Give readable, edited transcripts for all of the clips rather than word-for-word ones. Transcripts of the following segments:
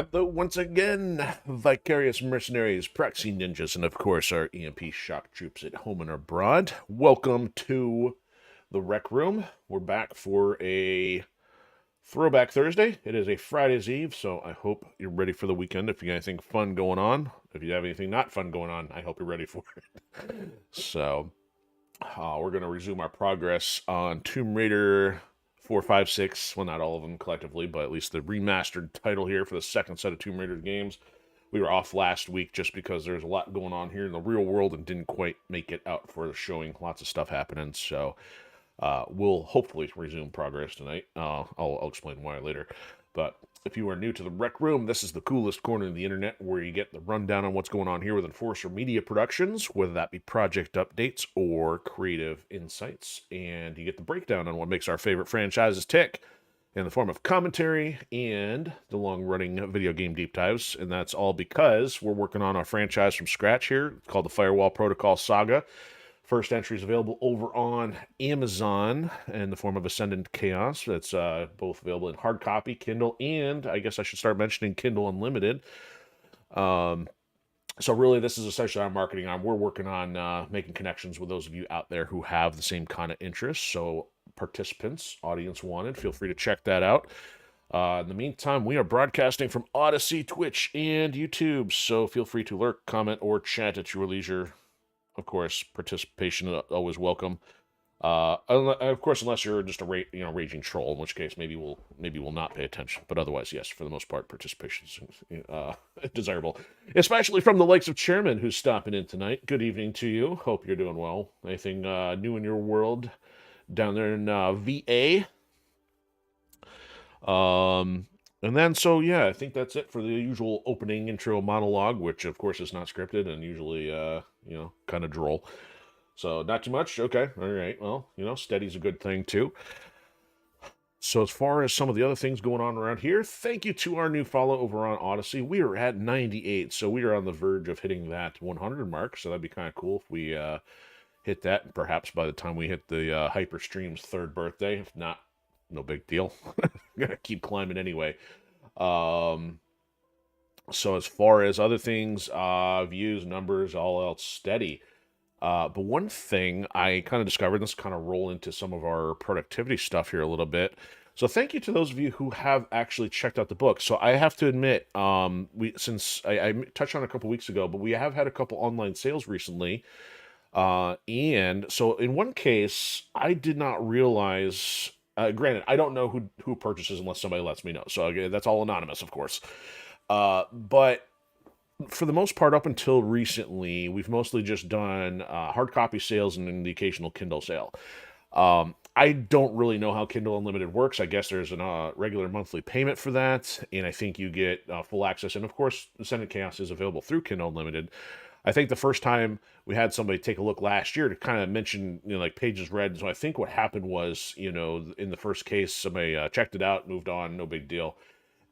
Hello once again, vicarious mercenaries, proxy ninjas, and of course our EMP shock troops at home and abroad. Welcome to the Rec Room. We're back for a Throwback Thursday. It is a Friday's Eve, so I hope you're ready for the weekend. If you got anything fun going on, if you have anything not fun going on, I hope you're ready for it. So, we're going to resume our progress on Tomb Raider 4, 5, 6. Well, not all of them collectively, but at least the remastered title here for the second set of Tomb Raider games. We were off last week just because there's a lot going on here in the real world and didn't quite make it out for the showing. Lots of stuff happening, so we'll hopefully resume progress tonight. I'll explain why later. But if you are new to the Rec Room, this is the coolest corner of the internet where you get the rundown on what's going on here with Enforcer Media Productions, whether that be project updates or creative insights. And you get the breakdown on what makes our favorite franchises tick in the form of commentary and the long-running video game deep dives. And that's all because we're working on our franchise from scratch here. It's called the Firewall Protocol Saga. First entry is available over on Amazon in the form of Ascendant Chaos. That's both available in hard copy, Kindle, and I guess I should start mentioning Kindle Unlimited. So really, this is essentially our marketing arm. We're working on making connections with those of you out there who have the same kind of interests. So participants, audience wanted, feel free to check that out. In the meantime, we are broadcasting from Odysee, Twitch, and YouTube. So feel free to lurk, comment, or chat at your leisure. Of course, participation is always welcome. Of course, unless you're just a raging troll, in which case maybe we'll not pay attention. But otherwise, yes, for the most part, participation is desirable, especially from the likes of Chairman who's stopping in tonight. Good evening to you. Hope you're doing well. Anything new in your world down there in VA? And then, so yeah, I think that's it for the usual opening intro monologue, which of course is not scripted and usually, kind of droll. So not too much. Okay. All right. Well, steady's a good thing too. So as far as some of the other things going on around here, thank you to our new follow over on Odysee. We are at 98, so we are on the verge of hitting that 100 mark. So that'd be kind of cool if we hit that, and perhaps by the time we hit the Hyperstream's 3rd birthday. If not, no big deal. Gotta keep climbing anyway. So as far as other things, views, numbers, all else steady. But one thing I kind of discovered, this kind of roll into some of our productivity stuff here a little bit. So thank you to those of you who have actually checked out the book. So I have to admit, since I touched on it a couple weeks ago, but we have had a couple online sales recently. And so in one case, I did not realize. Granted, I don't know who purchases unless somebody lets me know. So that's all anonymous, of course. But for the most part, up until recently, we've mostly just done hard copy sales and the occasional Kindle sale. I don't really know how Kindle Unlimited works. I guess there's a regular monthly payment for that, and I think you get full access. And of course, Ascendant Chaos is available through Kindle Unlimited. I think the first time we had somebody take a look last year to kind of mention, like pages read. So I think what happened was, in the first case, somebody checked it out, moved on, no big deal.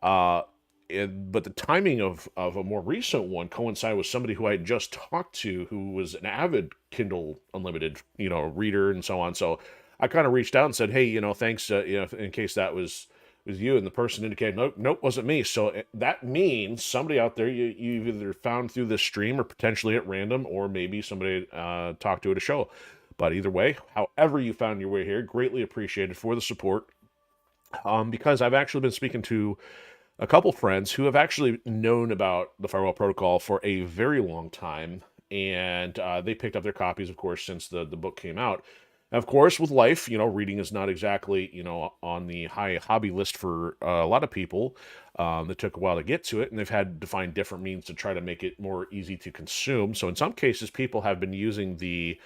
But the timing of a more recent one coincided with somebody who I had just talked to, who was an avid Kindle Unlimited, reader and so on. So I kind of reached out and said, hey, thanks, in case that was you, and the person indicated, nope, wasn't me. So that means somebody out there you've either found through this stream or potentially at random, or maybe somebody talked to at a show. But either way, however you found your way here, greatly appreciated for the support. Because I've actually been speaking to a couple friends who have actually known about the Firewall Protocol for a very long time, and they picked up their copies, of course, since the book came out. Of course, with life, reading is not exactly, on the high hobby list for a lot of people. It took a while to get to it, and they've had to find different means to try to make it more easy to consume. So in some cases, people have been using the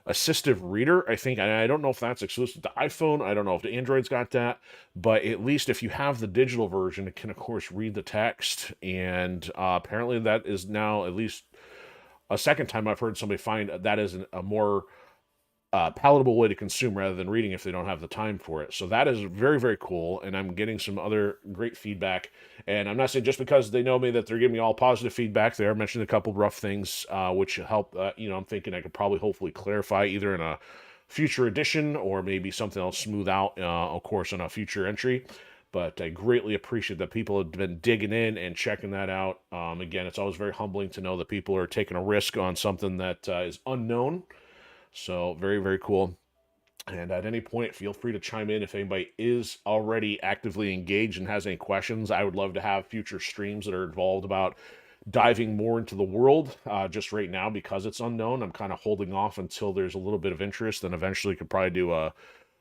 assistive reader. I think, and I don't know if that's exclusive to iPhone. I don't know if the Android's got that, but at least if you have the digital version, it can, of course, read the text. And apparently that is now at least a second time I've heard somebody find that is a more palatable way to consume rather than reading if they don't have the time for it. So that is very, very cool. And I'm getting some other great feedback. And I'm not saying just because they know me that they're giving me all positive feedback. They are mentioning a couple rough things, which help. I'm thinking I could probably hopefully clarify either in a future edition or maybe something else smooth out, of course, on a future entry. But I greatly appreciate that people have been digging in and checking that out. Again, it's always very humbling to know that people are taking a risk on something that is unknown. So very, very cool. And at any point, feel free to chime in if anybody is already actively engaged and has any questions. I would love to have future streams that are involved about diving more into the world. Just right now, because it's unknown, I'm kind of holding off until there's a little bit of interest, and eventually could probably do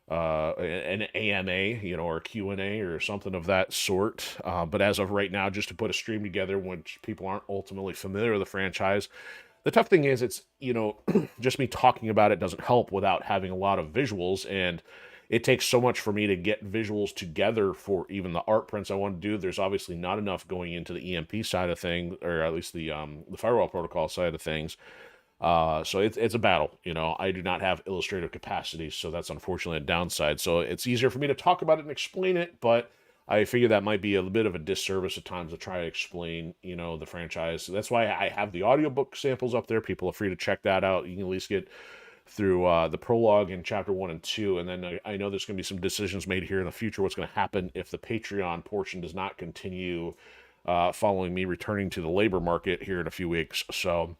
an AMA, or a Q&A or something of that sort. But as of right now, just to put a stream together when people aren't ultimately familiar with the franchise, the tough thing is it's, just me talking about it doesn't help without having a lot of visuals, and it takes so much for me to get visuals together for even the art prints I want to do. There's obviously not enough going into the EMP side of things, or at least the firewall protocol side of things. So it's a battle. I do not have illustrative capacity, so that's unfortunately a downside. So it's easier for me to talk about it and explain it, but I figure that might be a bit of a disservice at times to try to explain, the franchise. So that's why I have the audiobook samples up there. People are free to check that out. You can at least get through the prologue in chapter 1 and 2, and then I know there's going to be some decisions made here in the future what's going to happen if the Patreon portion does not continue following me returning to the labor market here in a few weeks. So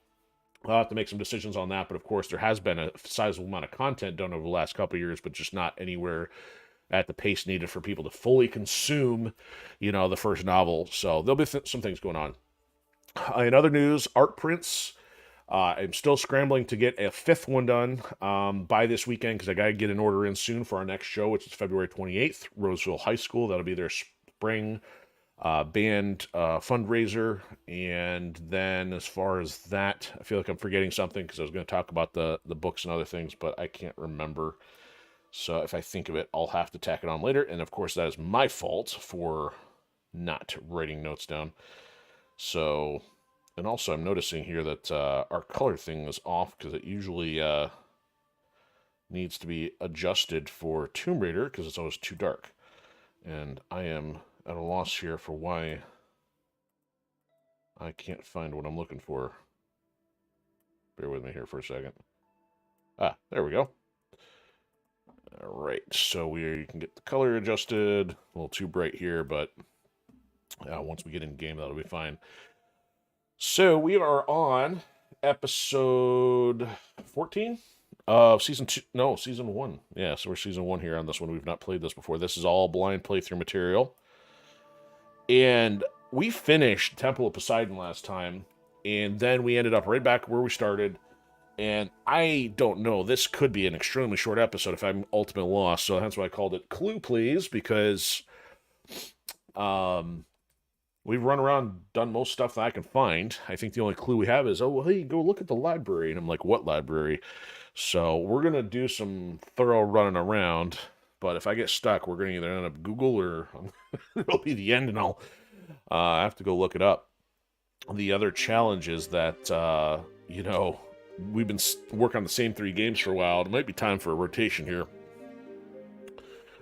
I'll have to make some decisions on that, but of course there has been a sizable amount of content done over the last couple of years, but just not anywhere at the pace needed for people to fully consume, the first novel. So there'll be some things going on. In other news, art prints. I'm still scrambling to get a 5th one done by this weekend, because I got to get an order in soon for our next show, which is February 28th, Roseville High School. That'll be their spring band fundraiser. And then as far as that, I feel like I'm forgetting something, because I was going to talk about the books and other things, but I can't remember. So if I think of it, I'll have to tack it on later. And of course, that is my fault for not writing notes down. So, and also I'm noticing here that our color thing is off, because it usually needs to be adjusted for Tomb Raider, because it's always too dark. And I am at a loss here for why I can't find what I'm looking for. Bear with me here for a second. There we go. All right, so you can get the color adjusted. A little too bright here, but once we get in game, that'll be fine. So we are on episode 14 of season 2. No, season 1. Yeah, so we're season 1 here on this one. We've not played this before. This is all blind playthrough material. And we finished Temple of Poseidon last time, and then we ended up right back where we started. And I don't know, this could be an extremely short episode if I'm ultimately lost, so that's why I called it Clue Please, because we've run around, done most stuff that I can find. I think the only clue we have is, oh, well, hey, go look at the library. And I'm like, what library? So we're going to do some thorough running around, but if I get stuck, we're going to either end up Google, or it'll be the end, and I'll have to go look it up. The other challenge is that, we've been working on the same 3 games for a while. It might be time for a rotation here.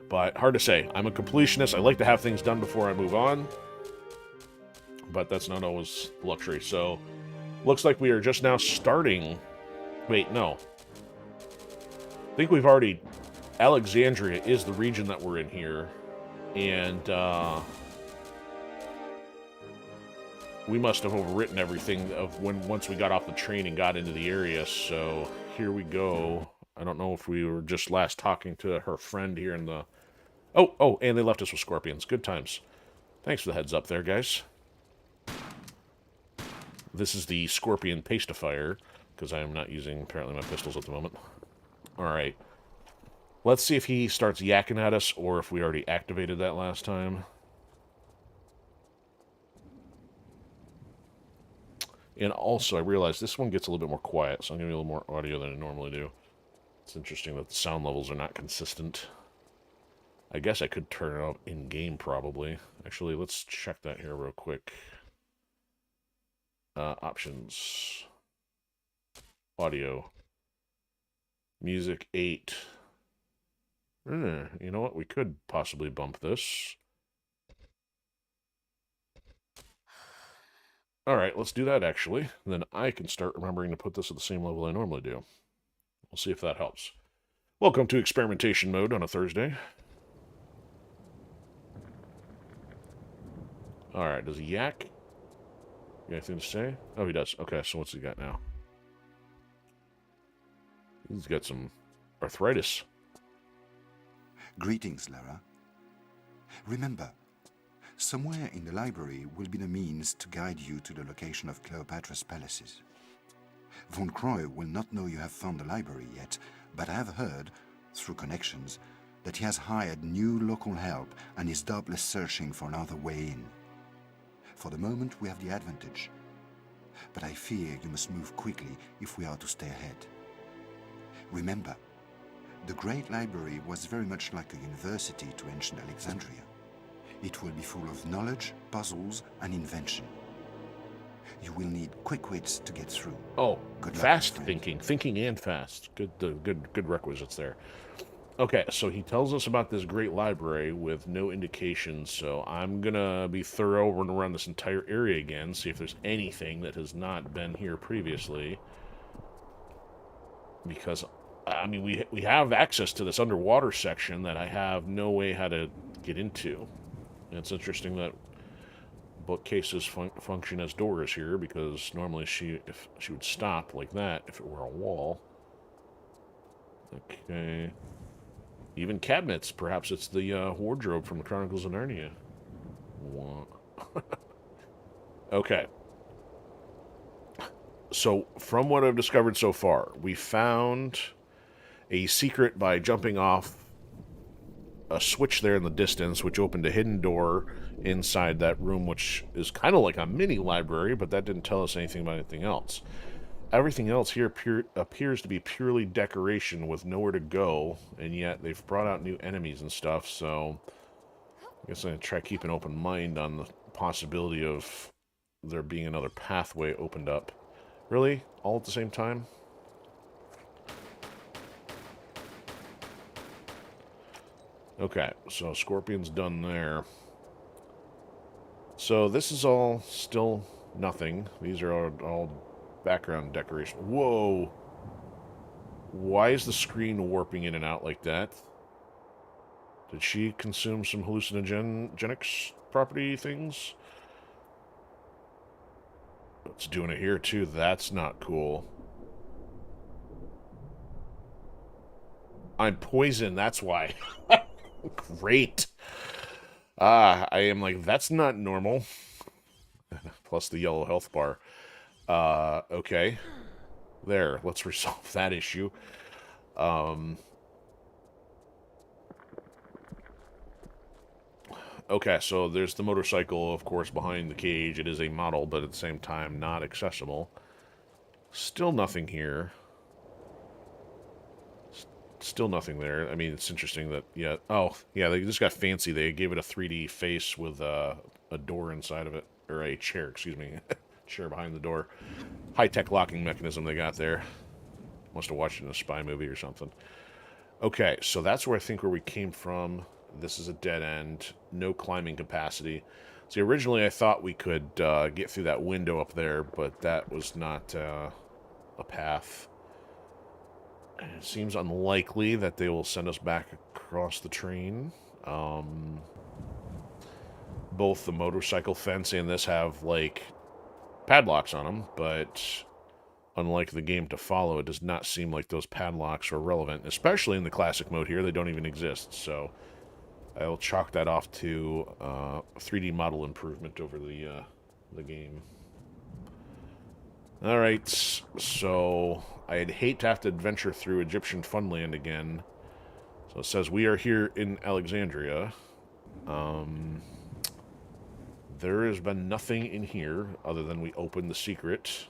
But hard to say. I'm a completionist. I like to have things done before I move on. But that's not always luxury. So, looks like we are just now starting. Wait, no. I think we've already... Alexandria is the region that we're in here. And, we must have overwritten everything of once we got off the train and got into the area, so here we go. I don't know if we were just last talking to her friend here in the... Oh, and they left us with scorpions. Good times. Thanks for the heads up there, guys. This is the scorpion pacifier, because I am not using, apparently, my pistols at the moment. Alright. Let's see if he starts yakking at us, or if we already activated that last time. And also, I realized this one gets a little bit more quiet, so I'm going to be a little more audio than I normally do. It's interesting that the sound levels are not consistent. I guess I could turn it up in-game, probably. Actually, let's check that here real quick. Options. Audio. Music 8. You know what? We could possibly bump this. Alright, let's do that, actually. Then I can start remembering to put this at the same level I normally do. We'll see if that helps. Welcome to experimentation mode on a Thursday. Alright, does Yak... You got anything to say? Oh, he does. Okay, so what's he got now? He's got some arthritis. Greetings, Lara. Remember, somewhere in the library will be the means to guide you to the location of Cleopatra's palaces. Von Croy will not know you have found the library yet, but I have heard, through connections, that he has hired new local help and is doubtless searching for another way in. For the moment, we have the advantage. But I fear you must move quickly if we are to stay ahead. Remember, the Great Library was very much like a university to ancient Alexandria. It will be full of knowledge, puzzles, and invention. You will need quick wits to get through. Oh, Good fast luck, thinking and fast. Good requisites there. Okay, so he tells us about this great library with no indications, so I'm gonna be thorough, run around this entire area again, see if there's anything that has not been here previously. Because, I mean, we have access to this underwater section that I have no way how to get into. And it's interesting that bookcases function as doors here, because normally if she would stop like that if it were a wall. Okay. Even cabinets. Perhaps it's the wardrobe from the Chronicles of Narnia. Okay. So, from what I've discovered so far, we found a secret by jumping off a switch there in the distance, which opened a hidden door inside that room, which is kind of like a mini library, but that didn't tell us anything about anything else. Everything else here appears to be purely decoration with nowhere to go, and yet they've brought out new enemies and stuff, so I guess I'm going to try to keep an open mind on the possibility of there being another pathway opened up. Really? All at the same time? Okay, so Scorpion's done there. So this is all still nothing. These are all background decoration. Whoa! Why is the screen warping in and out like that? Did she consume some hallucinogenics property things? It's doing it here too. That's not cool. I'm poisoned, that's why. Great. I am like, that's not normal. Plus the yellow health bar. Okay. There, let's resolve that issue. Okay, so there's the motorcycle, of course, behind the cage. It is a model, but at the same time, not accessible. Still nothing here. Still nothing there. I mean, it's interesting that, yeah. Oh, yeah, they just got fancy. They gave it a 3D face with a door inside of it. Or a chair, excuse me. Chair behind the door. High-tech locking mechanism they got there. Must have watched it in a spy movie or something. Okay, so that's where I think where we came from. This is a dead end. No climbing capacity. See, originally I thought we could get through that window up there, but that was not a path. It seems unlikely that they will send us back across the train. Both the motorcycle fence and this have, like, padlocks on them, but unlike the game to follow, it does not seem like those padlocks are relevant, especially in the classic mode here. They don't even exist, so I'll chalk that off to 3D model improvement over the game. Alright, so I'd hate to have to adventure through Egyptian Funland again. So it says we are here in Alexandria. There has been nothing in here other than we opened the secret.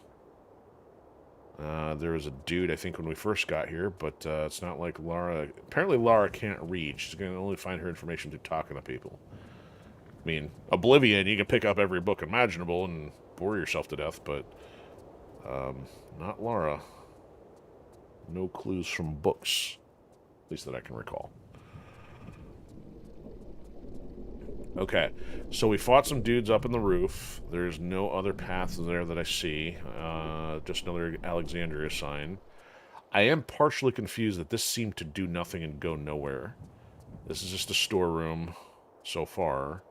There was a dude, I think, when we first got here, but it's not like Lara... Apparently Lara can't read. She's going to only find her information through talking to people. I mean, Oblivion, you can pick up every book imaginable and bore yourself to death, but... not Lara. No clues from books. At least that I can recall. Okay, so we fought some dudes up in the roof. There's no other paths there that I see. Just another Alexandria sign. I am partially confused that this seemed to do nothing and go nowhere. This is just a storeroom so far.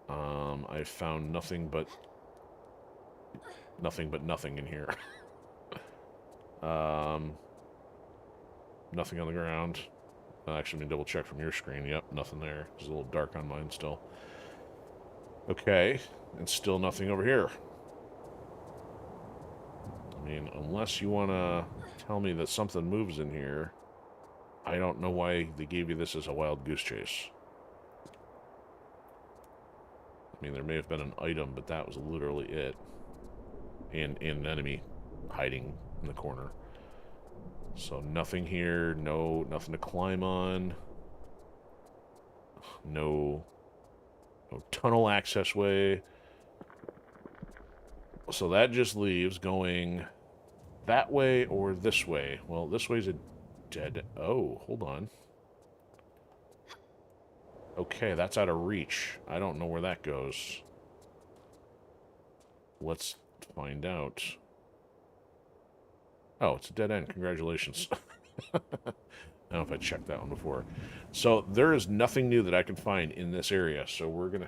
I found nothing but nothing in here. Nothing on the ground. Actually, let me double check from your screen. Yep, nothing there. It's a little dark on mine still. Okay, and still nothing over here. I mean, unless you want to tell me that something moves in here, I don't know why they gave you this as a wild goose chase. I mean, there may have been an item, but that was literally it. And an enemy hiding in the corner. So nothing here, nothing to climb on. No tunnel access way. So that just leaves going that way or this way. Well, this way's a dead... Oh, hold on. Okay, that's out of reach. I don't know where that goes. Let's find out. Oh, it's a dead end. Congratulations. I don't know if I checked that one before. So there is nothing new that I can find in this area. So we're going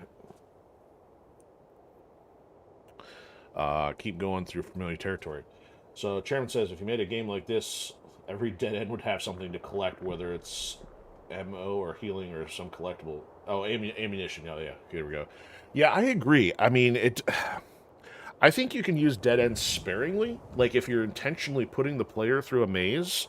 to keep going through familiar territory. So Chairman says, if you made a game like this, every dead end would have something to collect, whether it's ammo or healing or some collectible. Oh, ammunition. Oh, yeah. Here we go. Yeah, I agree. I mean, I think you can use dead ends sparingly, like if you're intentionally putting the player through a maze.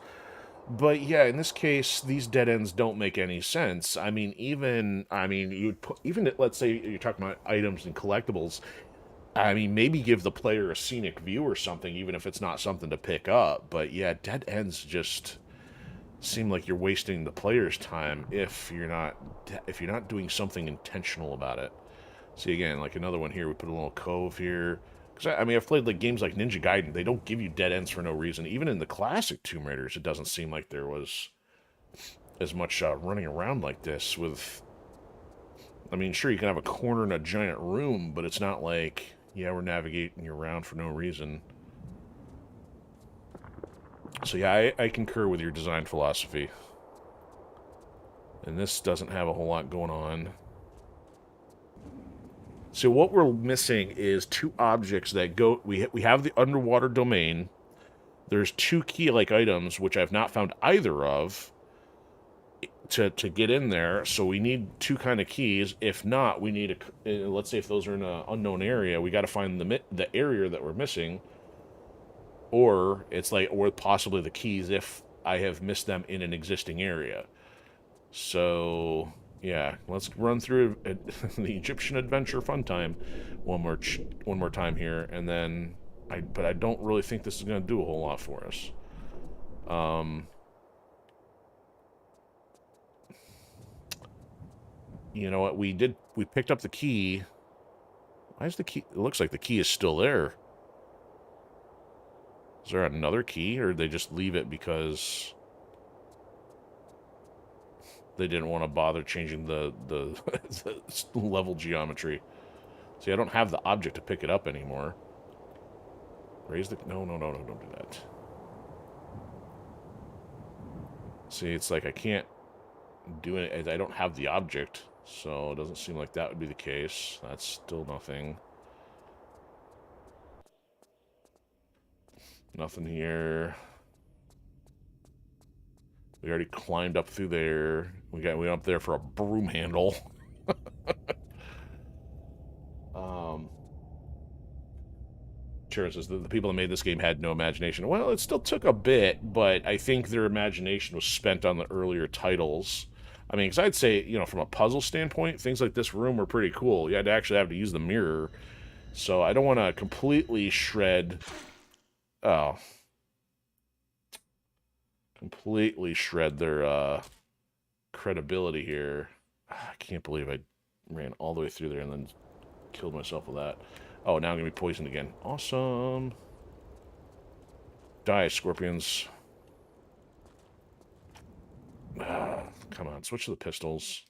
But yeah, in this case, these dead ends don't make any sense. I mean, you'd put, even let's say you're talking about items and collectibles. I mean, maybe give the player a scenic view or something, even if it's not something to pick up. But yeah, dead ends just seem like you're wasting the player's time if you're not doing something intentional about it. See, again, like another one here, we put a little cove here. Because, I mean, I've played like games like Ninja Gaiden. They don't give you dead ends for no reason. Even in the classic Tomb Raiders, it doesn't seem like there was as much running around like this with... I mean, sure, you can have a corner in a giant room, but it's not like, yeah, we're navigating you around for no reason. So yeah, I concur with your design philosophy. And this doesn't have a whole lot going on. So what we're missing is two objects that go... We have the underwater domain. There's two key-like items, which I've not found either of, to get in there. So we need two kind of keys. If not, we need let's say if those are in an unknown area, we got to find the area that we're missing. Or it's like, or possibly the keys if I have missed them in an existing area. So yeah, let's run through the Egyptian Adventure Fun Time one more time here, and then but I don't really think this is going to do a whole lot for us. You know what? We picked up the key. Why is the key? It looks like the key is still there. Is there another key, or did they just leave it because they didn't want to bother changing the level geometry? See, I don't have the object to pick it up anymore. Raise the... No, don't do that. See, it's like I can't do it. I don't have the object, so it doesn't seem like that would be the case. That's still nothing. Nothing here. We already climbed up through there. We went up there for a broom handle. Sure, says the people that made this game had no imagination. Well, it still took a bit, but I think their imagination was spent on the earlier titles. I mean, because I'd say, you know, from a puzzle standpoint, things like this room were pretty cool. You had to actually have to use the mirror. So I don't want to completely shred... Oh. Completely shred their credibility here. I can't believe I ran all the way through there and then killed myself with that. Oh, now I'm going to be poisoned again. Awesome. Die, scorpions. Come on, switch to the pistols.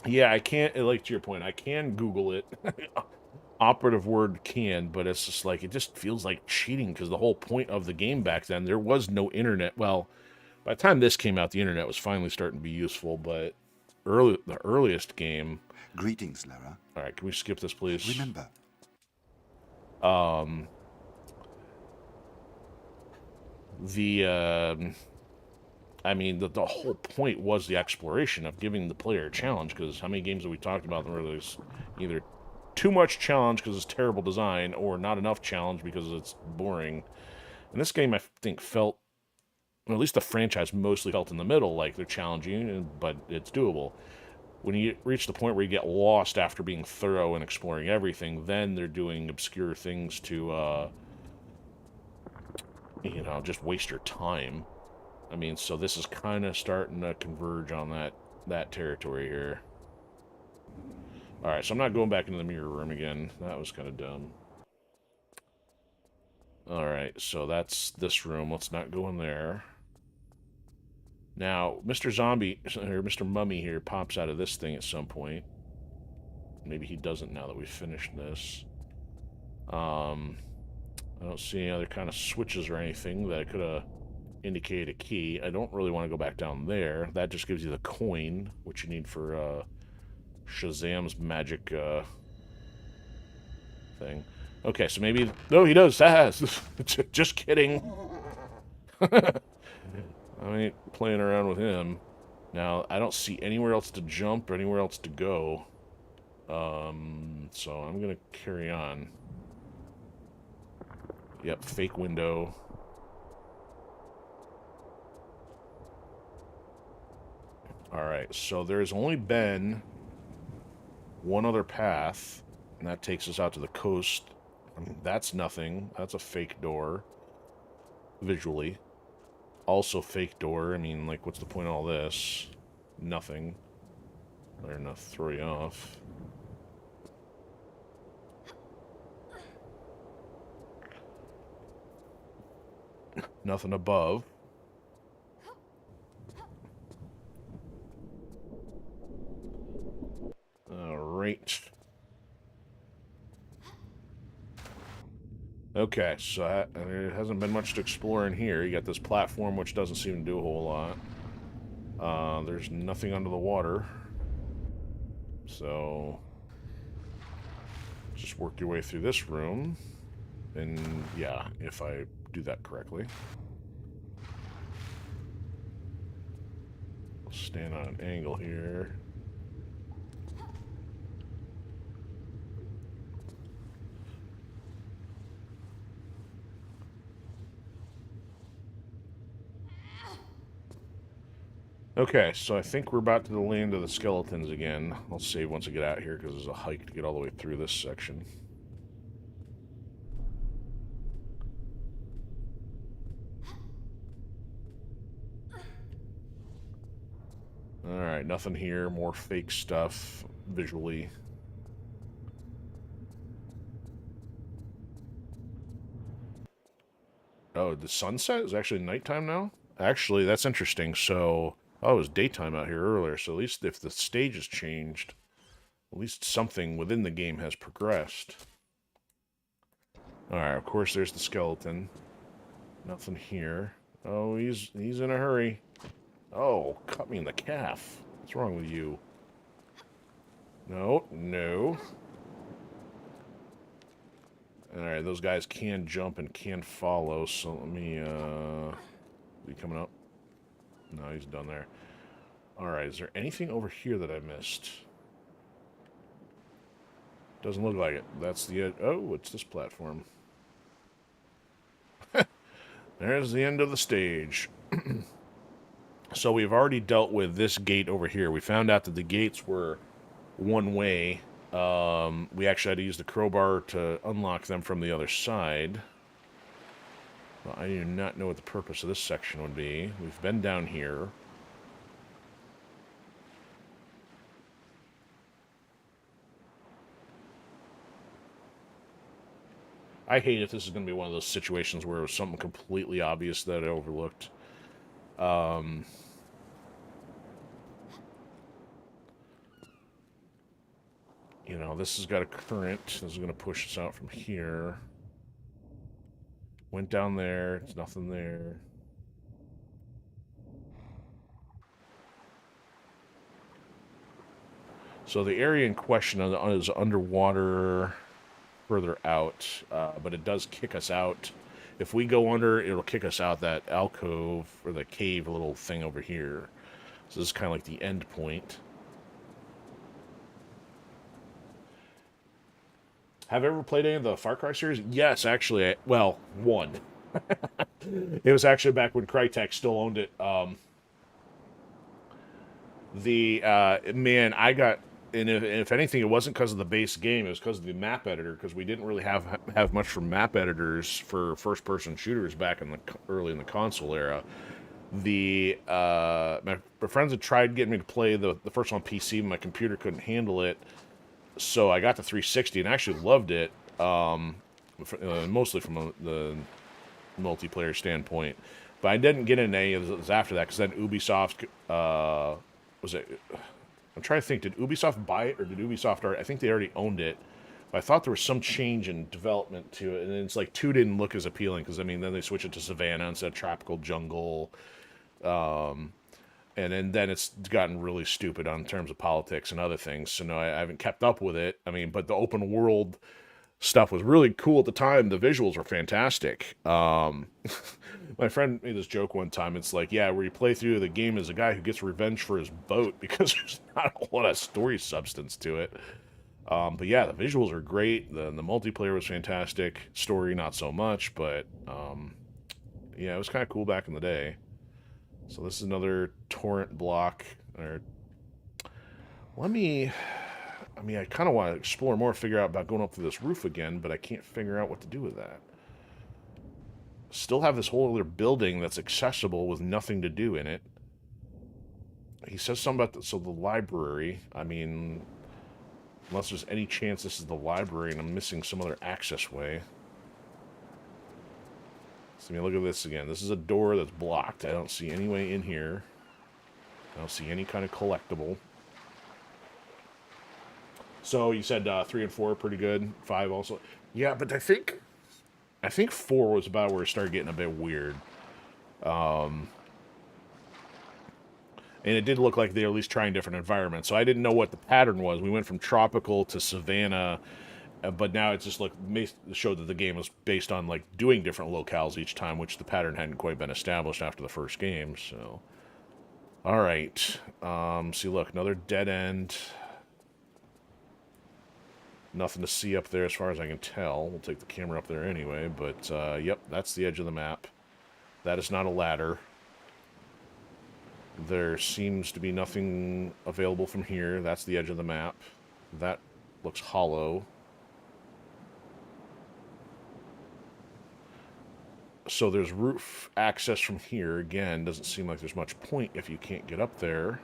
Yeah, I can't, like to your point, I can Google it. operative word can, but it's just like, it just feels like cheating because the whole point of the game back then, there was no internet. Well, by the time this came out, the internet was finally starting to be useful, but the earliest game. Greetings, Lara. All right, can we skip this, please? Remember, I mean, the whole point was the exploration of giving the player a challenge, because how many games have we talked about where there's either too much challenge because it's terrible design, or not enough challenge because it's boring. And this game, I think, felt, or at least the franchise mostly felt in the middle, like they're challenging, but it's doable. When you reach the point where you get lost after being thorough and exploring everything, then they're doing obscure things to, you know, just waste your time. I mean, so this is kind of starting to converge on that territory here. Alright, so I'm not going back into the mirror room again. That was kind of dumb. Alright, so that's this room. Let's not go in there. Now, Mr. Zombie, or Mr. Mummy here, pops out of this thing at some point. Maybe he doesn't now that we've finished this. I don't see any other kind of switches or anything that could have indicated a key. I don't really want to go back down there. That just gives you the coin, which you need for Shazam's magic thing. Okay, so maybe... No, he does. Just kidding. I ain't playing around with him. Now, I don't see anywhere else to jump or anywhere else to go. So I'm going to carry on. Yep, fake window. Alright, so there's only been one other path, and that takes us out to the coast. I mean, that's nothing. That's a fake door. Visually. Also fake door. I mean, like, what's the point of all this? Nothing. They're enough to throw you off. Nothing above. Alright. Okay, so there hasn't been much to explore in here. You got this platform, which doesn't seem to do a whole lot. There's nothing under the water. So, just work your way through this room. And, yeah, if I do that correctly. I'll stand on an angle here. Okay, so I think we're about to the land of the skeletons again. I'll save once I get out here because there's a hike to get all the way through this section. Alright, nothing here. More fake stuff visually. Oh, the sunset is actually nighttime now? Actually, that's interesting. So, oh, it was daytime out here earlier. So at least if the stage has changed, at least something within the game has progressed. Alright, of course there's the skeleton. Nothing here. Oh, he's in a hurry. Oh, cut me in the calf. What's wrong with you? No, no. Alright, those guys can jump and can follow, so let me, is he coming up? No, he's done there. Alright, is there anything over here that I missed? Doesn't look like it. That's the end. Oh, it's this platform. There's the end of the stage. So we've already dealt with this gate over here. We found out that the gates were one way. We actually had to use the crowbar to unlock them from the other side. Well, I do not know what the purpose of this section would be. We've been down here. I hate if this is going to be one of those situations where it was something completely obvious that I overlooked. you know, this has got a current. This is going to push us out from here. Went down there. It's nothing there. So the area in question is underwater further out, but it does kick us out. If we go under, it'll kick us out that alcove or the cave little thing over here. So this is kind of like the end point. Have you ever played any of the Far Cry series? Yes, actually. Well, one. It was actually back when Crytek still owned it. Man, I got, and if anything, it wasn't because of the base game. It was because of the map editor. Because we didn't really have much from map editors for first-person shooters back in the early in the console era. My friends had tried getting me to play the first one on PC, but my computer couldn't handle it. So I got the 360 and actually loved it, mostly from the multiplayer standpoint. But I didn't get into any of this after that because then Ubisoft was it. I'm trying to think. Did Ubisoft buy it or did Ubisoft already? I think they already owned it. But I thought there was some change in development to it, and it's like 2 didn't look as appealing because I mean then they switched it to Savannah instead of tropical jungle. And then it's gotten really stupid on terms of politics and other things. So no, I haven't kept up with it. I mean, but the open world stuff was really cool at the time. The visuals were fantastic. My friend made this joke one time. It's like, yeah, where you play through the game as a guy who gets revenge for his boat because there's not a lot of story substance to it. But yeah, the visuals are great. The multiplayer was fantastic. Story, not so much. But yeah, it was kind of cool back in the day. So this is another torrent block. I mean, I kind of want to explore more, figure out about going up through this roof again, but I can't figure out what to do with that. Still have this whole other building that's accessible with nothing to do in it. He says something about the library. I mean, unless there's any chance this is the library and I'm missing some other access way. So, I mean, look at this again. This is a door that's blocked. I don't see any way in here. I don't see any kind of collectible. So you said 3 and 4 are pretty good. 5 also. Yeah, but I think 4 was about where it started getting a bit weird. And it did look like they were at least trying different environments. So I didn't know what the pattern was. We went from tropical to Savannah, but now it's just showed that the game was based on like doing different locales each time, which the pattern hadn't quite been established after the first game. So, all right. See, look, another dead end. Nothing to see up there as far as I can tell. We'll take the camera up there anyway, but yep, that's the edge of the map. That is not a ladder. There seems to be nothing available from here. That's the edge of the map. That looks hollow. So there's roof access from here. Again, doesn't seem like there's much point if you can't get up there.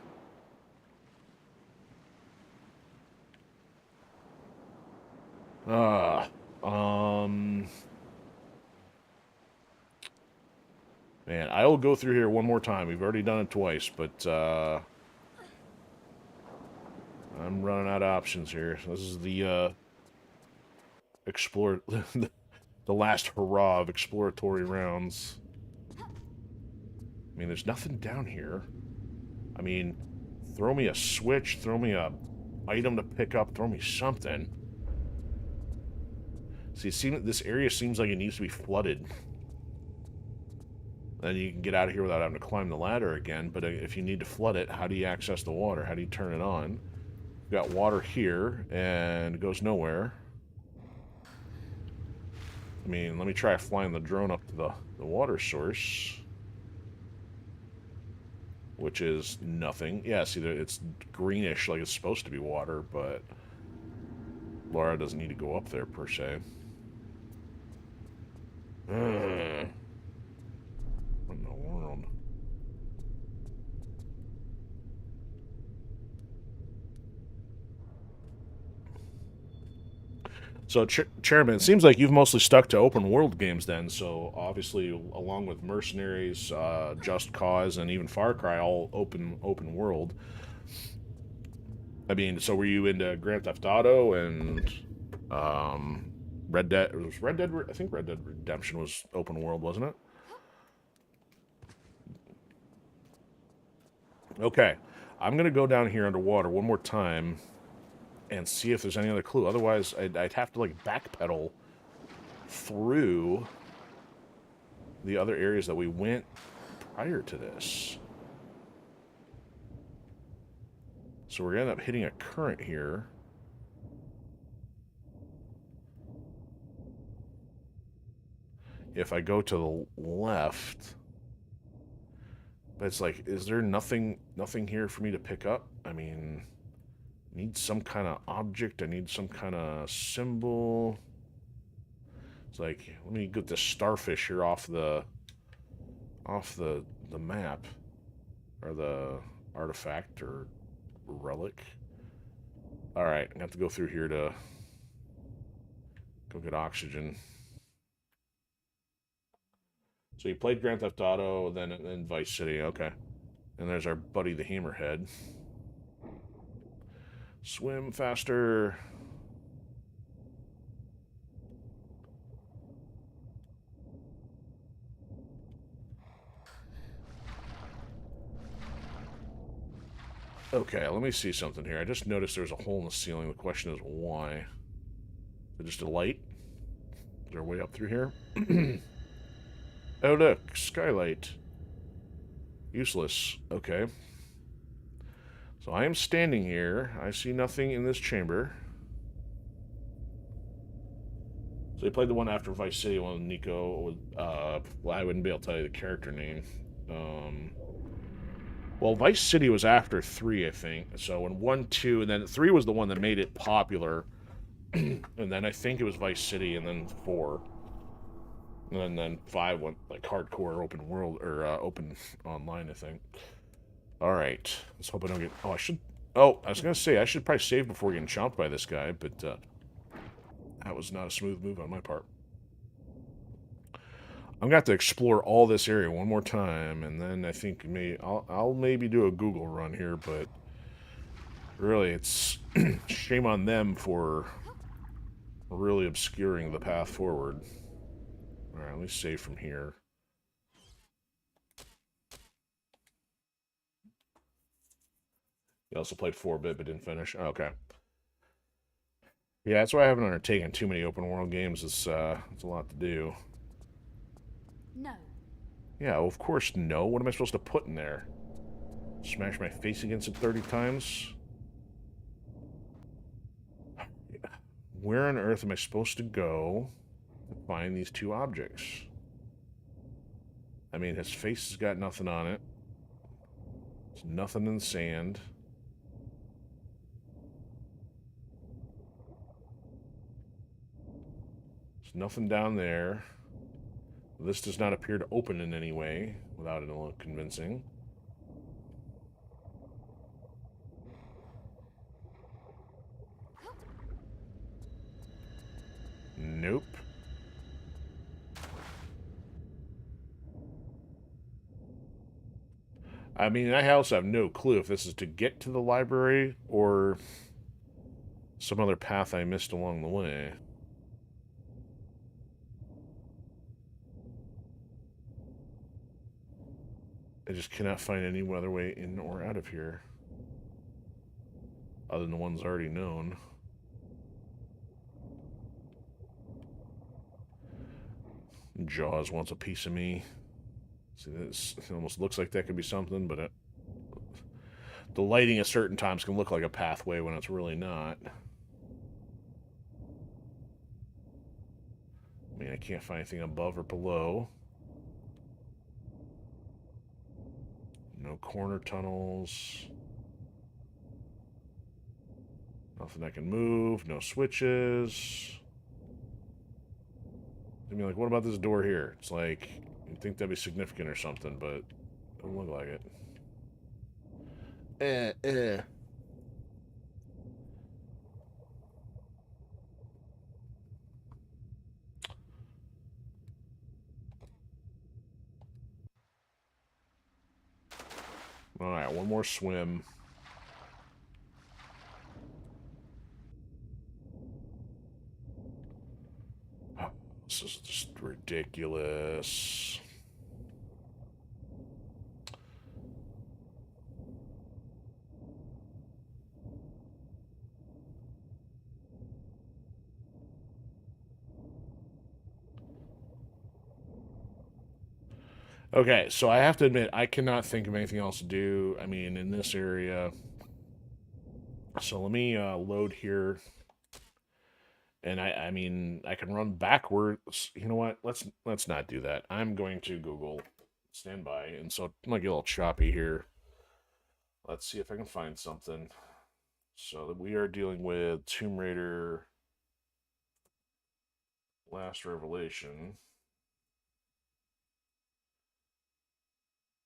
Man, I will go through here one more time. We've already done it twice, but I'm running out of options here. This is the explore the last hurrah of exploratory rounds. I mean, there's nothing down here. I mean, throw me a switch, throw me a item to pick up, throw me something. See, this area seems like it needs to be flooded. Then you can get out of here without having to climb the ladder again, but if you need to flood it, how do you access the water? How do you turn it on? We've got water here, and it goes nowhere. I mean, let me try flying the drone up to the water source. Which is nothing. Yeah, see, it's greenish like it's supposed to be water, but Laura doesn't need to go up there, per se. What in the world? So, Chairman, it seems like you've mostly stuck to open world games then. So, obviously, along with Mercenaries, Just Cause, and even Far Cry, all open world. I mean, so were you into Grand Theft Auto and Red Dead? It was Red Dead. I think Red Dead Redemption was open world, wasn't it? Okay, I'm gonna go down here underwater one more time and see if there's any other clue. Otherwise, I'd have to like backpedal through the other areas that we went prior to this. So we're gonna end up hitting a current here. If I go to the left, but it's like, is there nothing here for me to pick up? I mean, I need some kind of object. I need some kind of symbol. It's like, let me get this starfish here off the map, or the artifact or relic. All right, I have to go through here to go get oxygen. So you played Grand Theft Auto, then Vice City. Okay, and there's our buddy the Hammerhead. Swim faster. Okay, let me see something here. I just noticed there's a hole in the ceiling. The question is why? Is it just a light? Is there a way up through here? Oh look, skylight. Useless. Okay. So I am standing here. I see nothing in this chamber. So you played the one after Vice City, one with Nico. Well, I wouldn't be able to tell you the character name. Well, Vice City was after 3, I think. So when 1, 2, and then 3 was the one that made it popular. And then I think it was Vice City, and then 4. And then 5 went like hardcore open world, or open online, I think. Alright. Let's hope I don't get... Oh, I should... Oh, I was going to say, I should probably save before getting chomped by this guy, but that was not a smooth move on my part. I'm gonna have to explore all this area one more time, and then I think I'll maybe do a Google run here, but really, it's shame on them for really obscuring the path forward. All right, let me save from here. You also played 4-bit but didn't finish. Oh, okay. Yeah, that's why I haven't undertaken too many open world games. It's a lot to do. No. Yeah, well, of course no. What am I supposed to put in there? Smash my face against it 30 times? Where on earth am I supposed to go to find these 2 objects? I mean, his face has got nothing on it. There's nothing in the sand. There's nothing down there. This does not appear to open in any way without it look convincing. Nope. I mean, I also have no clue if this is to get to the library or some other path I missed along the way. I just cannot find any other way in or out of here, other than the ones already known. Jaws wants a piece of me. See, this it almost looks like that could be something, but the lighting at certain times can look like a pathway when it's really not. I mean, I can't find anything above or below. No corner tunnels. Nothing I can move. No switches. I mean, like, what about this door here? It's like, you'd think that'd be significant or something, but doesn't look like it. Alright, one more swim. ridiculous. Okay, so I have to admit, I cannot think of anything else to do. I mean, in this area. So let me load here. And I mean, I can run backwards. You know what? Let's not do that. I'm going to Google standby, and so it might get a little choppy here. Let's see if I can find something. So that we are dealing with Tomb Raider Last Revelation.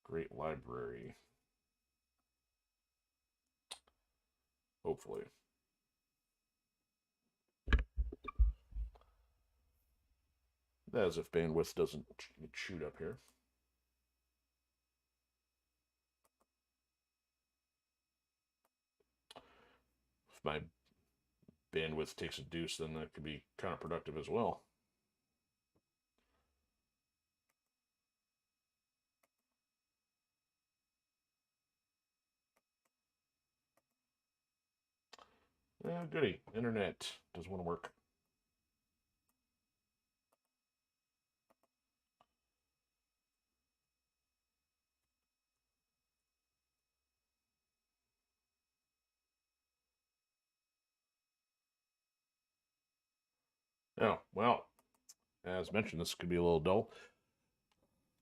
Great library. Hopefully. As if bandwidth doesn't get chewed up here. If my bandwidth takes a deuce, then that could be counterproductive as well. Goody. Internet doesn't want to work. Oh, well, as mentioned, this could be a little dull.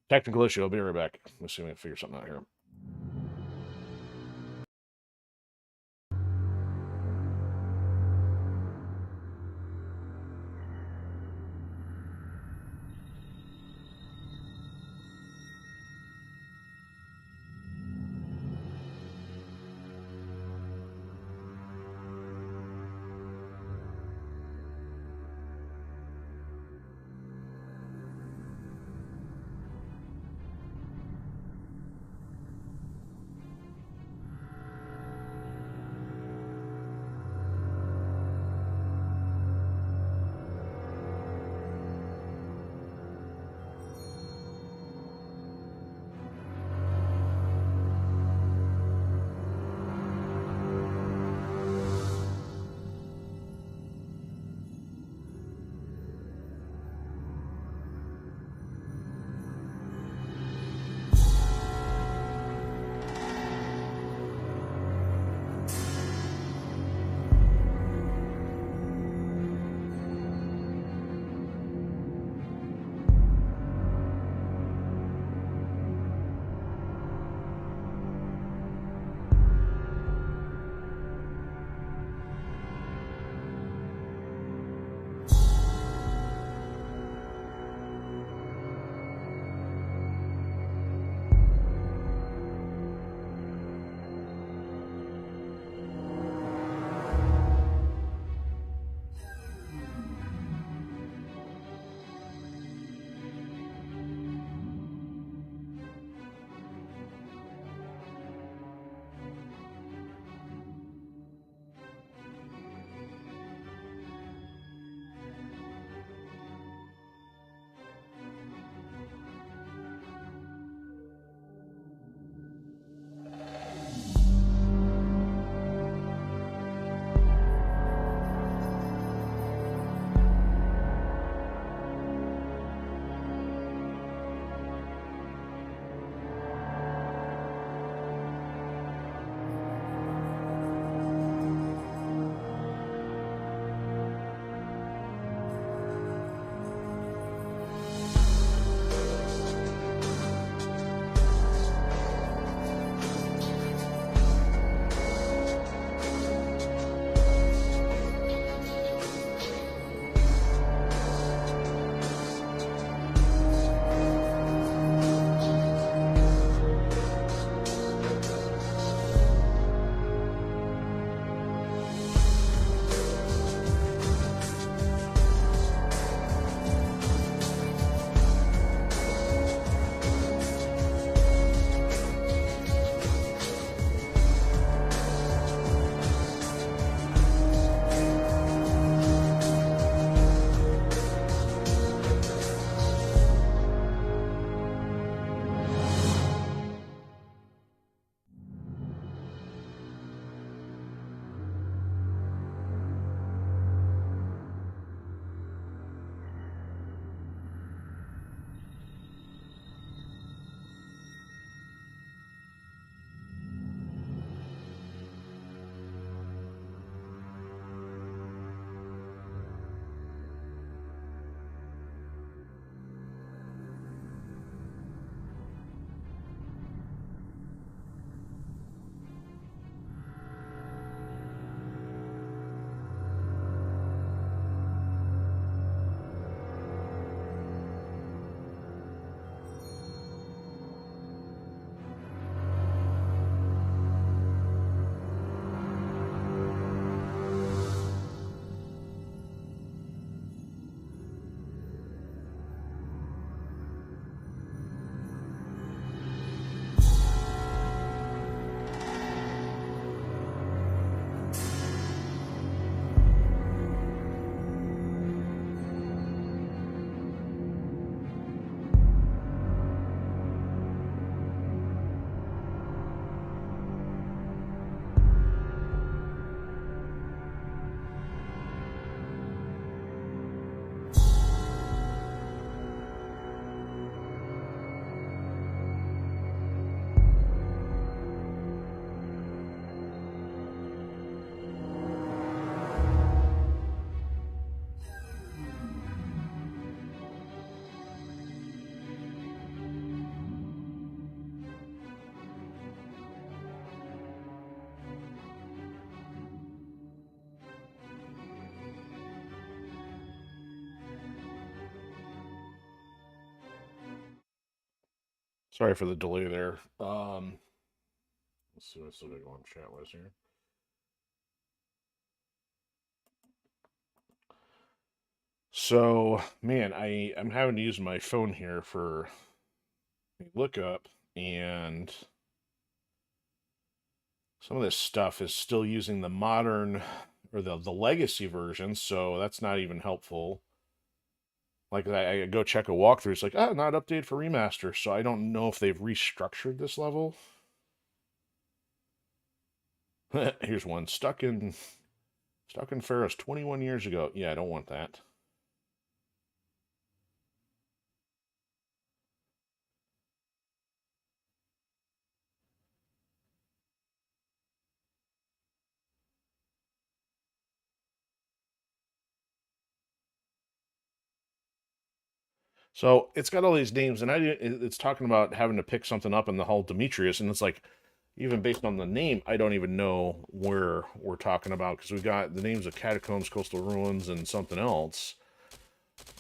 Technical issue. I'll be right back. Let's see if I can figure something out here. Sorry for the delay there. Let's see what I still got going on chat was here. So, man, I'm having to use my phone here for a lookup, and some of this stuff is still using the modern or the legacy version, so that's not even helpful. Like I go check a walkthrough, it's like, oh, not updated for remaster, so I don't know if they've restructured this level. Here's one stuck in Pharaohs 21 years ago. Yeah, I don't want that. So it's got all these names, and it's talking about having to pick something up in the Hall Demetrius, and it's like, even based on the name, I don't even know where we're talking about because we got the names of catacombs, coastal ruins, and something else.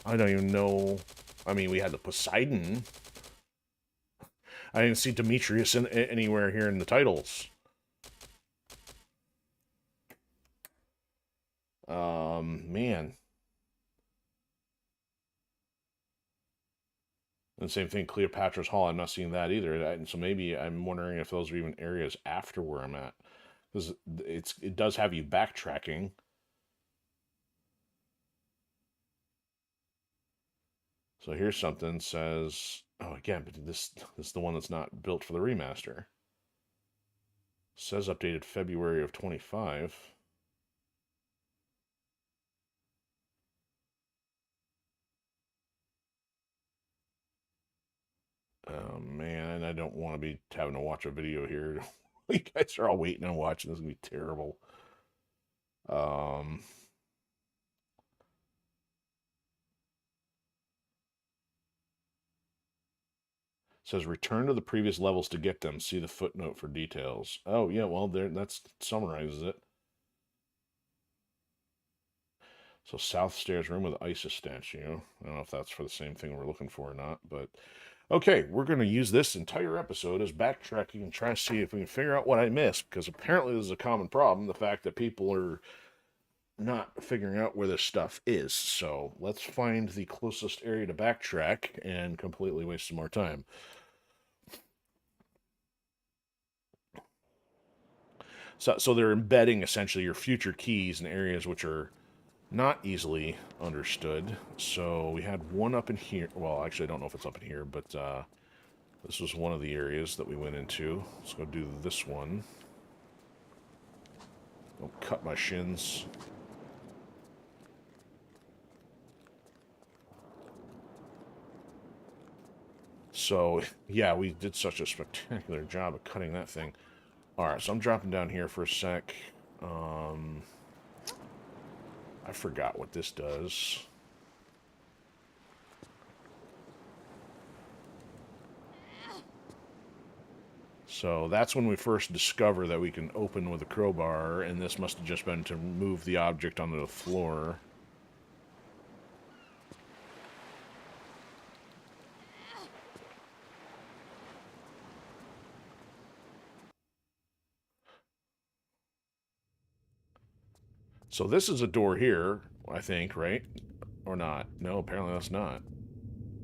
I don't even know. I mean, we had the Poseidon. I didn't see Demetrius anywhere here in the titles. Man. And same thing, Cleopatra's Hall. I'm not seeing that either. And so maybe I'm wondering if those are even areas after where I'm at, because it does have you backtracking. So here's something says, oh, again, but this is the one that's not built for the remaster. Says updated February of 25. Oh man, I don't want to be having to watch a video here. You guys are all waiting and watching. This is gonna be terrible. Says return to the previous levels to get them. See the footnote for details. Oh yeah, well there that summarizes it. So south stairs room with Isis statue. I don't know if that's for the same thing we're looking for or not, but okay, we're going to use this entire episode as backtracking and try to see if we can figure out what I missed, because apparently this is a common problem, the fact that people are not figuring out where this stuff is. So let's find the closest area to backtrack and completely waste some more time. So they're embedding essentially your future keys in areas which are not easily understood. So we had one up in here. Well, actually, I don't know if it's up in here, but this was one of the areas that we went into. Let's go do this one. Don't cut my shins. So, yeah, we did such a spectacular job of cutting that thing. Alright, so I'm dropping down here for a sec. I forgot what this does. So that's when we first discover that we can open with a crowbar, and this must have just been to move the object onto the floor. So this is a door here, I think, right? Or not? No, apparently that's not.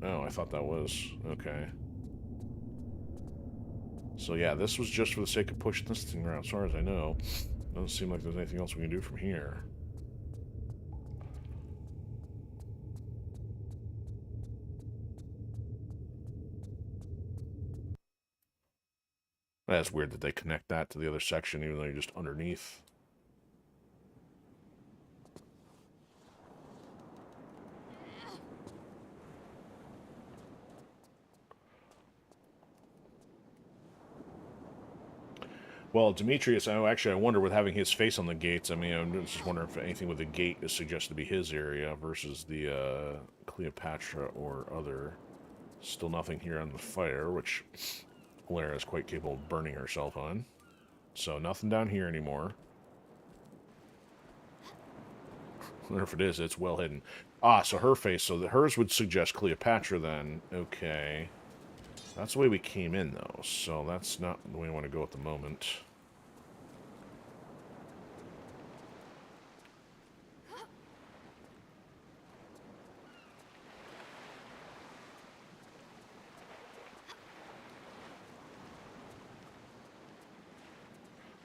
Oh, I thought that was. Okay. So yeah, this was just for the sake of pushing this thing around, as far as I know. Doesn't seem like there's anything else we can do from here. That's weird that they connect that to the other section, even though you're just underneath. Well, Demetrius, I wonder with having his face on the gates, I mean, I'm just wondering if anything with the gate is suggested to be his area versus the Cleopatra or other. Still nothing here on the fire, which Lara is quite capable of burning herself on. So nothing down here anymore. Or if it is, it's well hidden. Ah, so her face, so hers would suggest Cleopatra then. Okay. That's the way we came in, though, so that's not the way I want to go at the moment.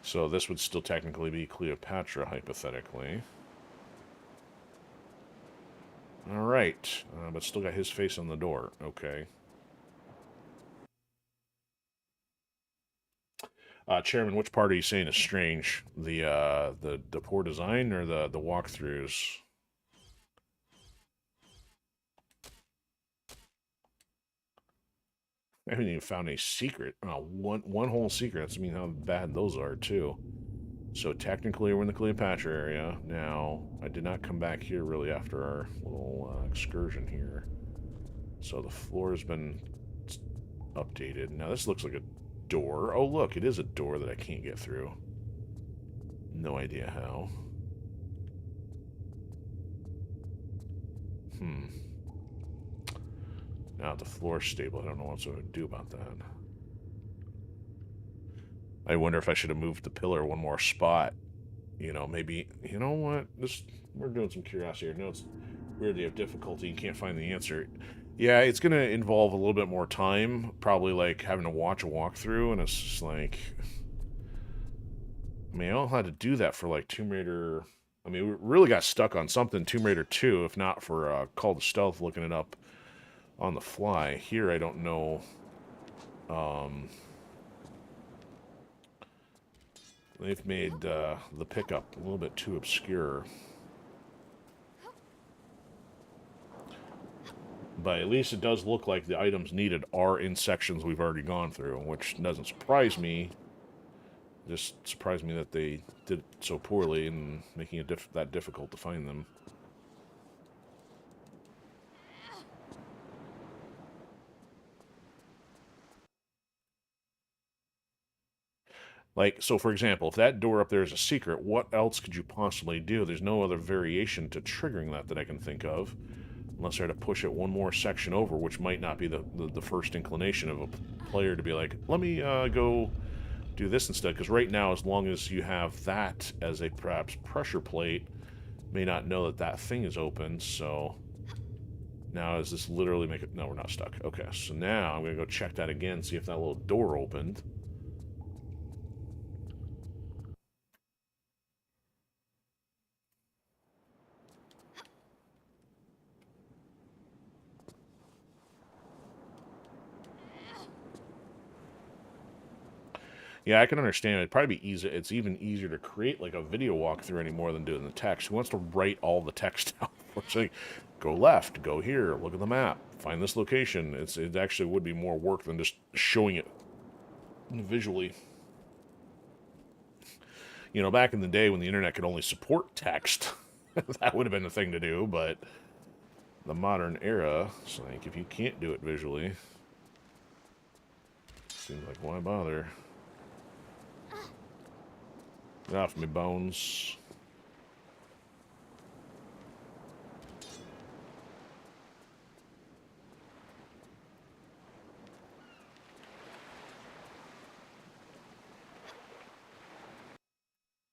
So this would still technically be Cleopatra, hypothetically. Alright, but still got his face on the door. Okay. Chairman, which part are you saying is strange? The poor design or the walkthroughs? I haven't even found a secret. One whole secret. That's mean how bad those are too. So technically we're in the Cleopatra area. Now, I did not come back here really after our little excursion here. So the floor has been updated. Now this looks like a door. Oh look, it is a door that I can't get through. No idea how. Now the floor's stable. I don't know what I'm going to do about that. I wonder if I should have moved the pillar one more spot. You know, maybe, you know what? We're doing some curiosity here. No, it's weird they have difficulty. You can't find the answer. Yeah, it's going to involve a little bit more time. Probably like having to watch a walkthrough, and it's just like... I mean, I don't know how to do that for like Tomb Raider... I mean, we really got stuck on something Tomb Raider 2, if not for Call to Stealth, looking it up on the fly. Here, I don't know... They've made the pickup a little bit too obscure. But at least it does look like the items needed are in sections we've already gone through, which doesn't surprise me. Just surprised me that they did it so poorly and making it that difficult to find them. Like, so for example, if that door up there is a secret, what else could you possibly do? There's no other variation to triggering that I can think of. Unless I had to push it one more section over, which might not be the first inclination of a player to be like, let me go do this instead. Because right now, as long as you have that as a perhaps pressure plate, may not know that that thing is open. So now does this literally make it... No, we're not stuck. Okay, so now I'm going to go check that again, see if that little door opened. Yeah, I can understand. It'd probably be easy. It's even easier to create like a video walkthrough anymore than doing the text. Who wants to write all the text out? It's like, go left, go here, look at the map, find this location. It actually would be more work than just showing it visually. You know, back in the day when the internet could only support text, that would have been the thing to do. But the modern era, it's like if you can't do it visually, seems like why bother? Get off me, bones.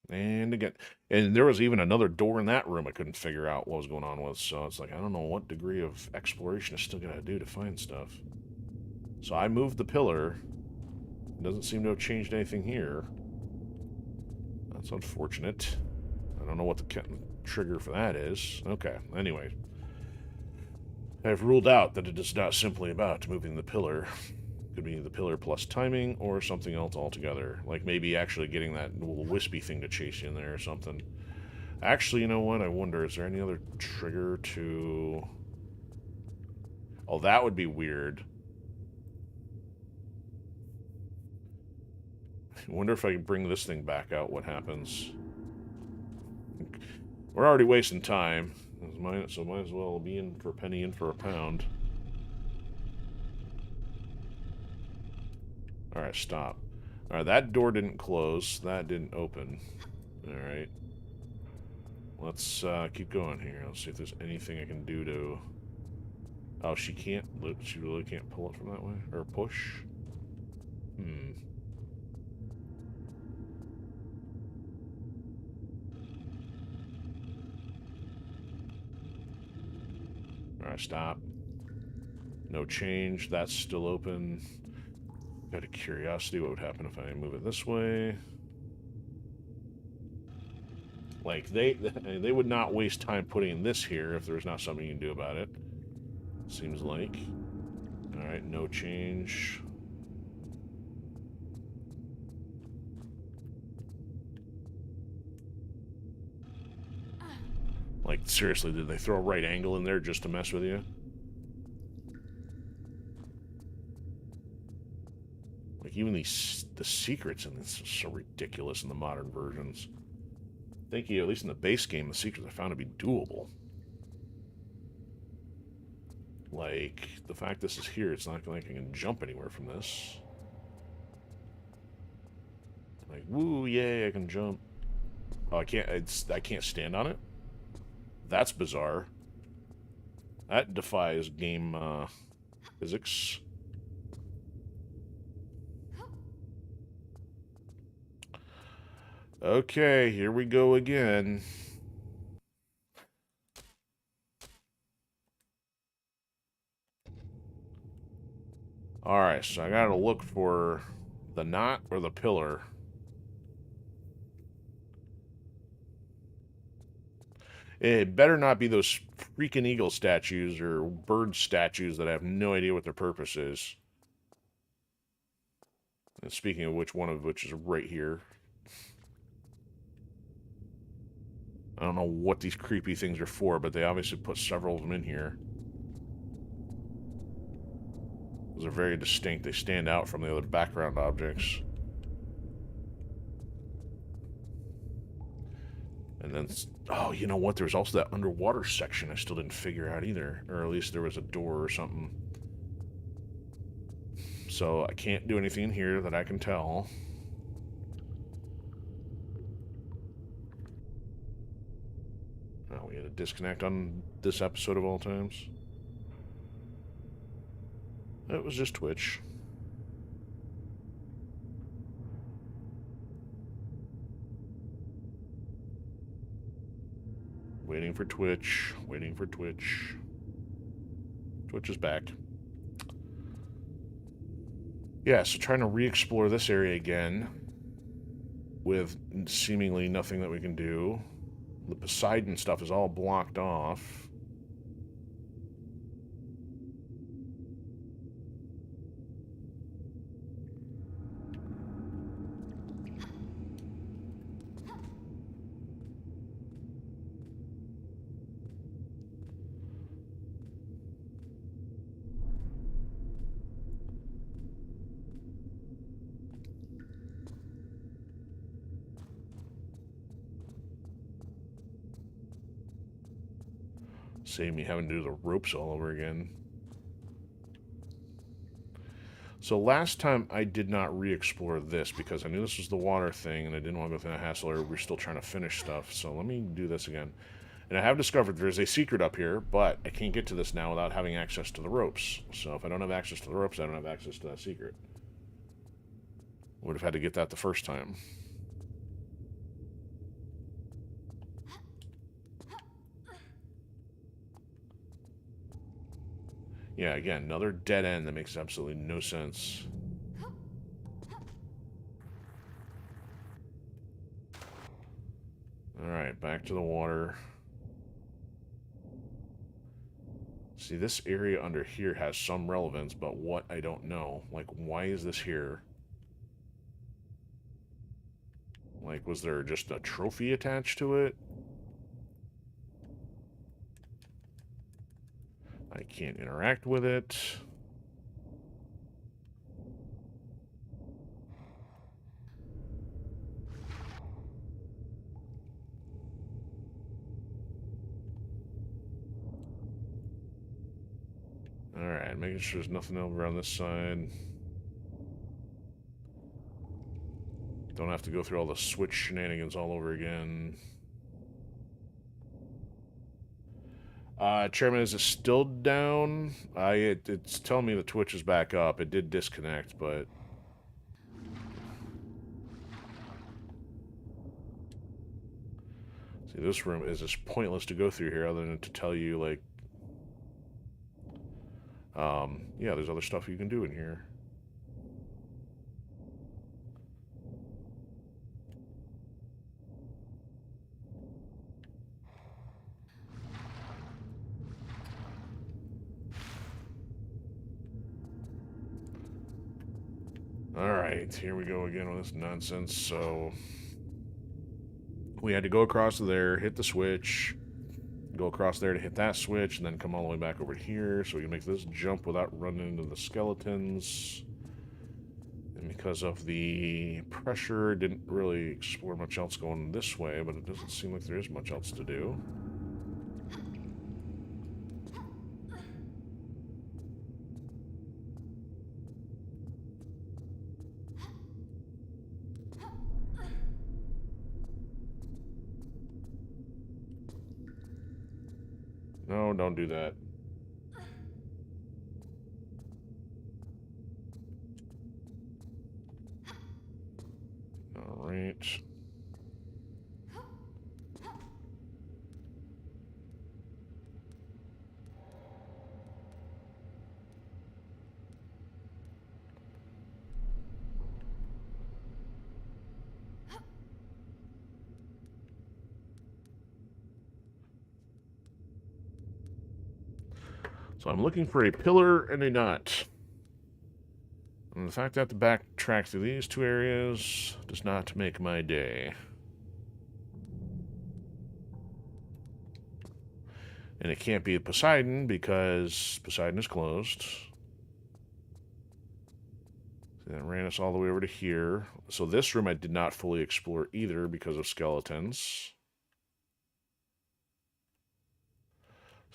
And again, and there was even another door in that room I couldn't figure out what was going on with, so it's like, I don't know what degree of exploration I still gotta do to find stuff. So I moved the pillar. It doesn't seem to have changed anything here. That's unfortunate. I don't know what the trigger for that is. Okay, anyway. I've ruled out that it is not simply about moving the pillar. Could be the pillar plus timing or something else altogether. Like maybe actually getting that little wispy thing to chase you in there or something. Actually, you know what? I wonder, is there any other trigger to... Oh, that would be weird. I wonder if I can bring this thing back out, what happens. We're already wasting time, so might as well be in for a penny, in for a pound. Alright, stop. Alright, that door didn't close. That didn't open. Alright. Let's keep going here. Let's see if there's anything I can do to... Oh, she can't. She really can't pull it from that way? Or push? Alright, stop. No change. That's still open. Out of curiosity, what would happen if I move it this way? Like, they would not waste time putting this here if there's not something you can do about it. Seems like. Alright, no change. Like, seriously, did they throw a right angle in there just to mess with you? Like, even the secrets in this are so ridiculous in the modern versions. Thank you, at least in the base game, the secrets I found to be doable. Like, the fact this is here, it's not like I can jump anywhere from this. Like, woo, yay, I can jump. Oh, I can't stand on it? That's bizarre. That defies game, physics. Okay, here we go again. Alright, so I gotta look for the knot or the pillar. It better not be those freaking eagle statues or bird statues that I have no idea what their purpose is. And speaking of which, one of which is right here. I don't know what these creepy things are for, but they obviously put several of them in here. Those are very distinct. They stand out from the other background objects. And then, oh, you know what? There was also that underwater section I still didn't figure out either. Or at least there was a door or something. So I can't do anything in here that I can tell. Oh, we had a disconnect on this episode of all times. It was just Twitch. Waiting for Twitch. Waiting for Twitch. Twitch is back. Yeah, so trying to re-explore this area again with seemingly nothing that we can do. The Poseidon stuff is all blocked off. Save me having to do the ropes all over again. So last time I did not re-explore this because I knew this was the water thing and I didn't want to go through that hassle, or we're still trying to finish stuff. So let me do this again. And I have discovered there's a secret up here, but I can't get to this now without having access to the ropes. So if I don't have access to the ropes, I don't have access to that secret. Would have had to get that the first time. Yeah, again, another dead end that makes absolutely no sense. Alright, back to the water. See, this area under here has some relevance, but what, I don't know. Like, why is this here? Like, was there just a trophy attached to it? I can't interact with it. Alright, making sure there's nothing over on this side. Don't have to go through all the switch shenanigans all over again. Chairman, is it still down? It's telling me the Twitch is back up. It did disconnect, but... See, this room is just pointless to go through here other than to tell you, like... yeah, there's other stuff you can do in here. Alright, here we go again with this nonsense. So, we had to go across there, hit the switch, go across there to hit that switch, and then come all the way back over here so we can make this jump without running into the skeletons. And because of the pressure, didn't really explore much else going this way, but it doesn't seem like there is much else to do. No, don't do that. Alright. So I'm looking for a pillar and a nut. And the fact that I have to backtrack through these two areas does not make my day. And it can't be Poseidon because Poseidon is closed. That ran us all the way over to here. So this room I did not fully explore either because of skeletons.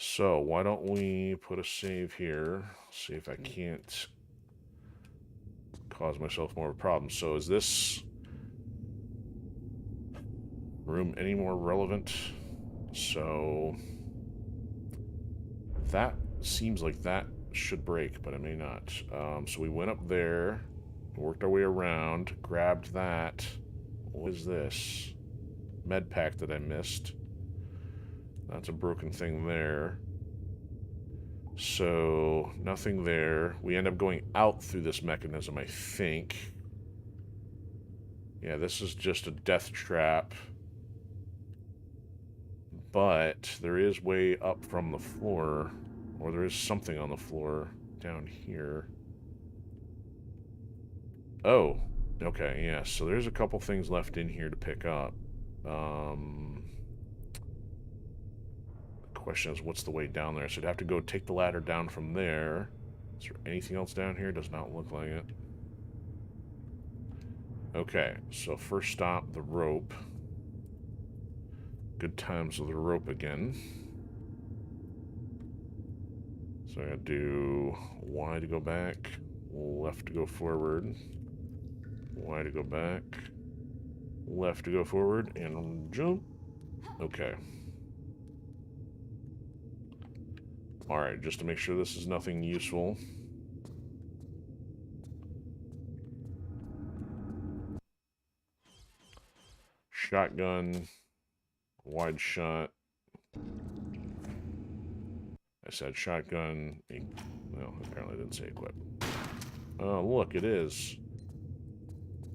So why don't we put a save here? See if I can't cause myself more of a problem. So is this room any more relevant? So that seems like that should break, but it may not. So we went up there, worked our way around, grabbed that. What is this? Med pack that I missed. That's a broken thing there. So, nothing there. We end up going out through this mechanism, I think. Yeah, this is just a death trap. But there is way up from the floor. Or there is something on the floor down here. Oh, okay, yeah. So there's a couple things left in here to pick up. Question is, what's the way down there? So I'd have to go take the ladder down from there. Is there anything else down here? Does not look like it. Okay, so first stop, the rope. Good times with the rope again. So I gotta do Y to go back, left to go forward, Y to go back, left to go forward, and jump. Okay. Alright, just to make sure this is nothing useful. Shotgun. Wide shot. I said shotgun. Well, apparently I didn't say equip. Oh, look, it is.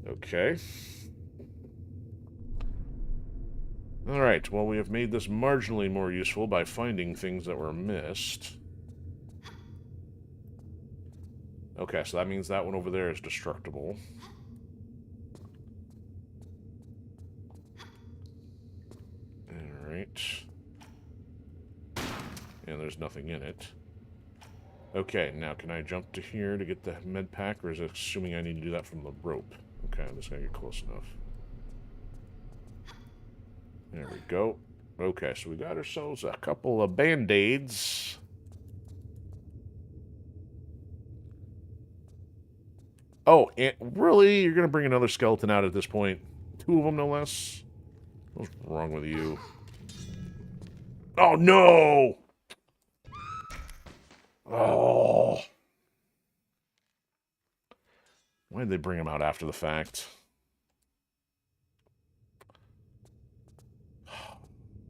Okay. Alright, well, we have made this marginally more useful by finding things that were missed. Okay, so that means that one over there is destructible. Alright. And there's nothing in it. Okay, now can I jump to here to get the med pack, or is it assuming I need to do that from the rope? Okay, I'm just gonna get close enough. There we go. Okay, so we got ourselves a couple of band-aids. Oh, and really? You're gonna bring another skeleton out at this point? 2 of them, no less? What's wrong with you? Oh, no! Oh. Why did they bring him out after the fact?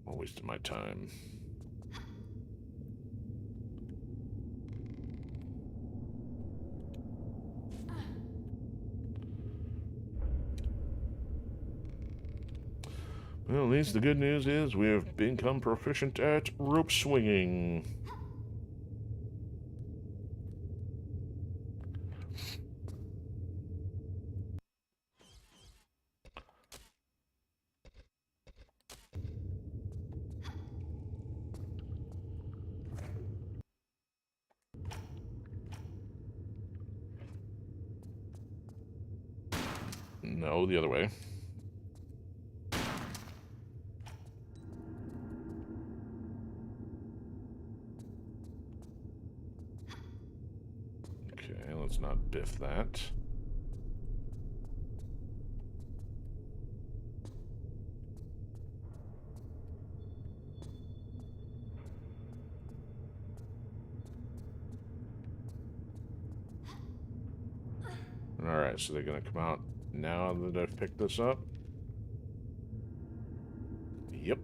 I'm wasting my time. Well, at least the good news is we have become proficient at rope swinging. No, the other way. Okay, let's not biff that. Alright, so they're gonna come out now that I've picked this up? Yep.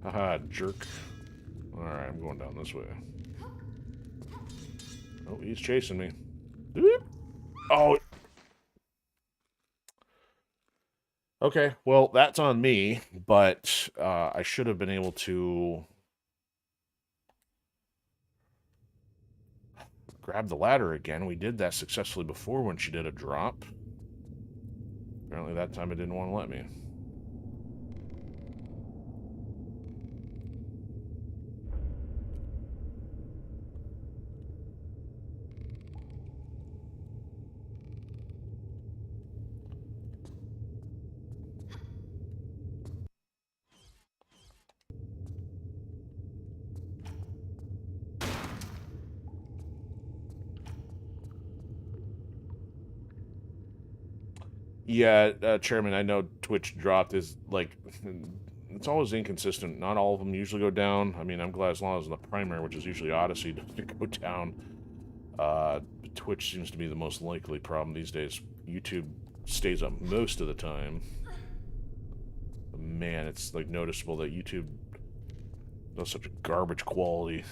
Haha, jerk. Alright, I'm going down this way. Oh, he's chasing me. Oh! Okay, well, that's on me, but I should have been able to grab the ladder again. We did that successfully before when she did a drop. Apparently that time it didn't want to let me. Yeah, Chairman, I know Twitch dropped is like it's always inconsistent. Not all of them usually go down. I mean, I'm glad as long as the primary, which is usually Odyssey, doesn't go down. Twitch seems to be the most likely problem these days. YouTube stays up most of the time. But man, it's like noticeable that YouTube does such a garbage quality.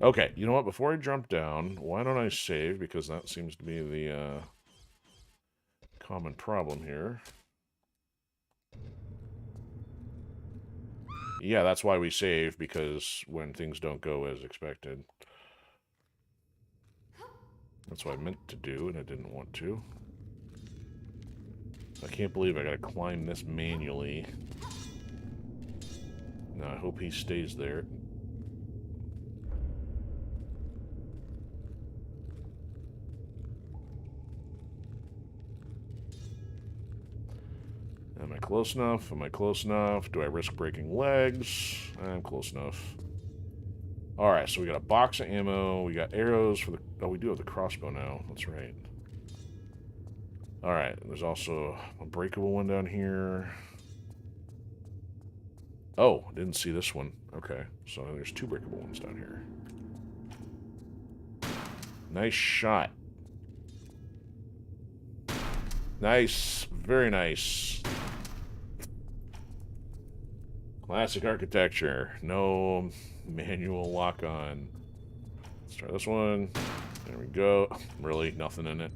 Okay, you know what? Before I jump down, why don't I save? Because that seems to be the common problem here. Yeah, that's why we save, because when things don't go as expected. That's what I meant to do, and I didn't want to. I can't believe I gotta climb this manually. Now, I hope he stays there. Am I close enough? Am I close enough? Do I risk breaking legs? I'm close enough. Alright, so we got a box of ammo. We got arrows for the... Oh, we do have the crossbow now. That's right. Alright, there's also a breakable one down here. Oh, didn't see this one. Okay, so there's two breakable ones down here. Nice shot. Nice. Very nice. Classic architecture. No manual lock-on. Let's try this one. There we go. Really, nothing in it.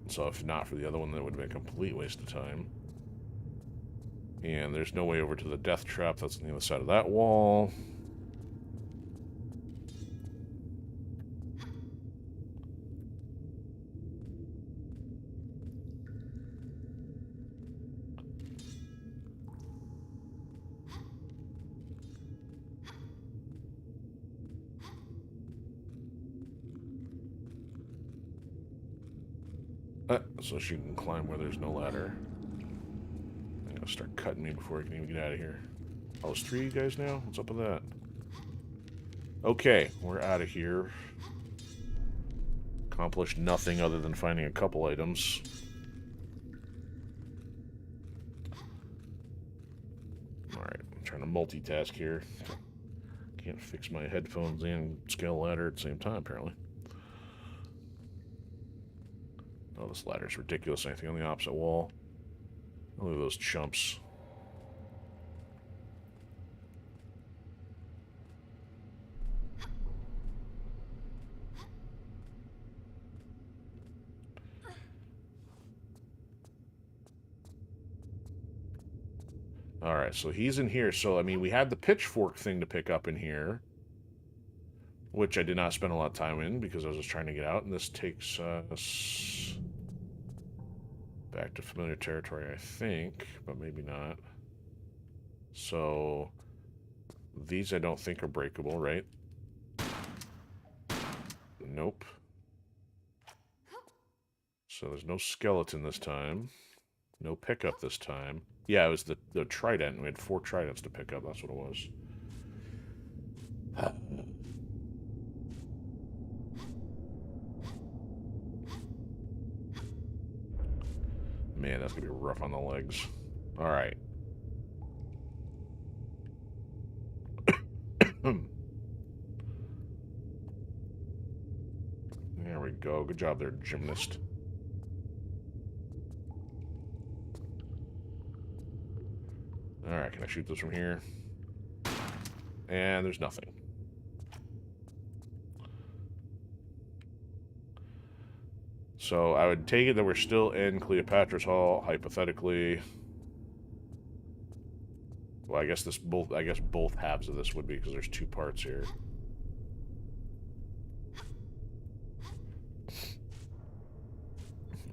So if not for the other one, that would have been a complete waste of time. And there's no way over to the death trap. That's on the other side of that wall. So she can climb where there's no ladder. I'm gonna start cutting me before I can even get out of here. Oh, there's three guys now? What's up with that? Okay, we're out of here. Accomplished nothing other than finding a couple items. Alright, I'm trying to multitask here. Can't fix my headphones and scale ladder at the same time, apparently. Oh, this ladder's ridiculous. Anything on the opposite wall? Look at those chumps. Alright, so he's in here. So, I mean, we had the pitchfork thing to pick up in here, which I did not spend a lot of time in because I was just trying to get out, and this takes us back to familiar territory, I think, but maybe not. So, these I don't think are breakable, right? Nope. So there's no skeleton this time. No pickup this time. Yeah, it was the trident. We had 4 tridents to pick up. That's what it was. Man, that's going to be rough on the legs. Alright. There we go. Good job there, gymnast. Alright, can I shoot this from here? And there's nothing. So I would take it that we're still in Cleopatra's Hall, hypothetically. Well, I guess both halves of this would be because there's 2 parts here.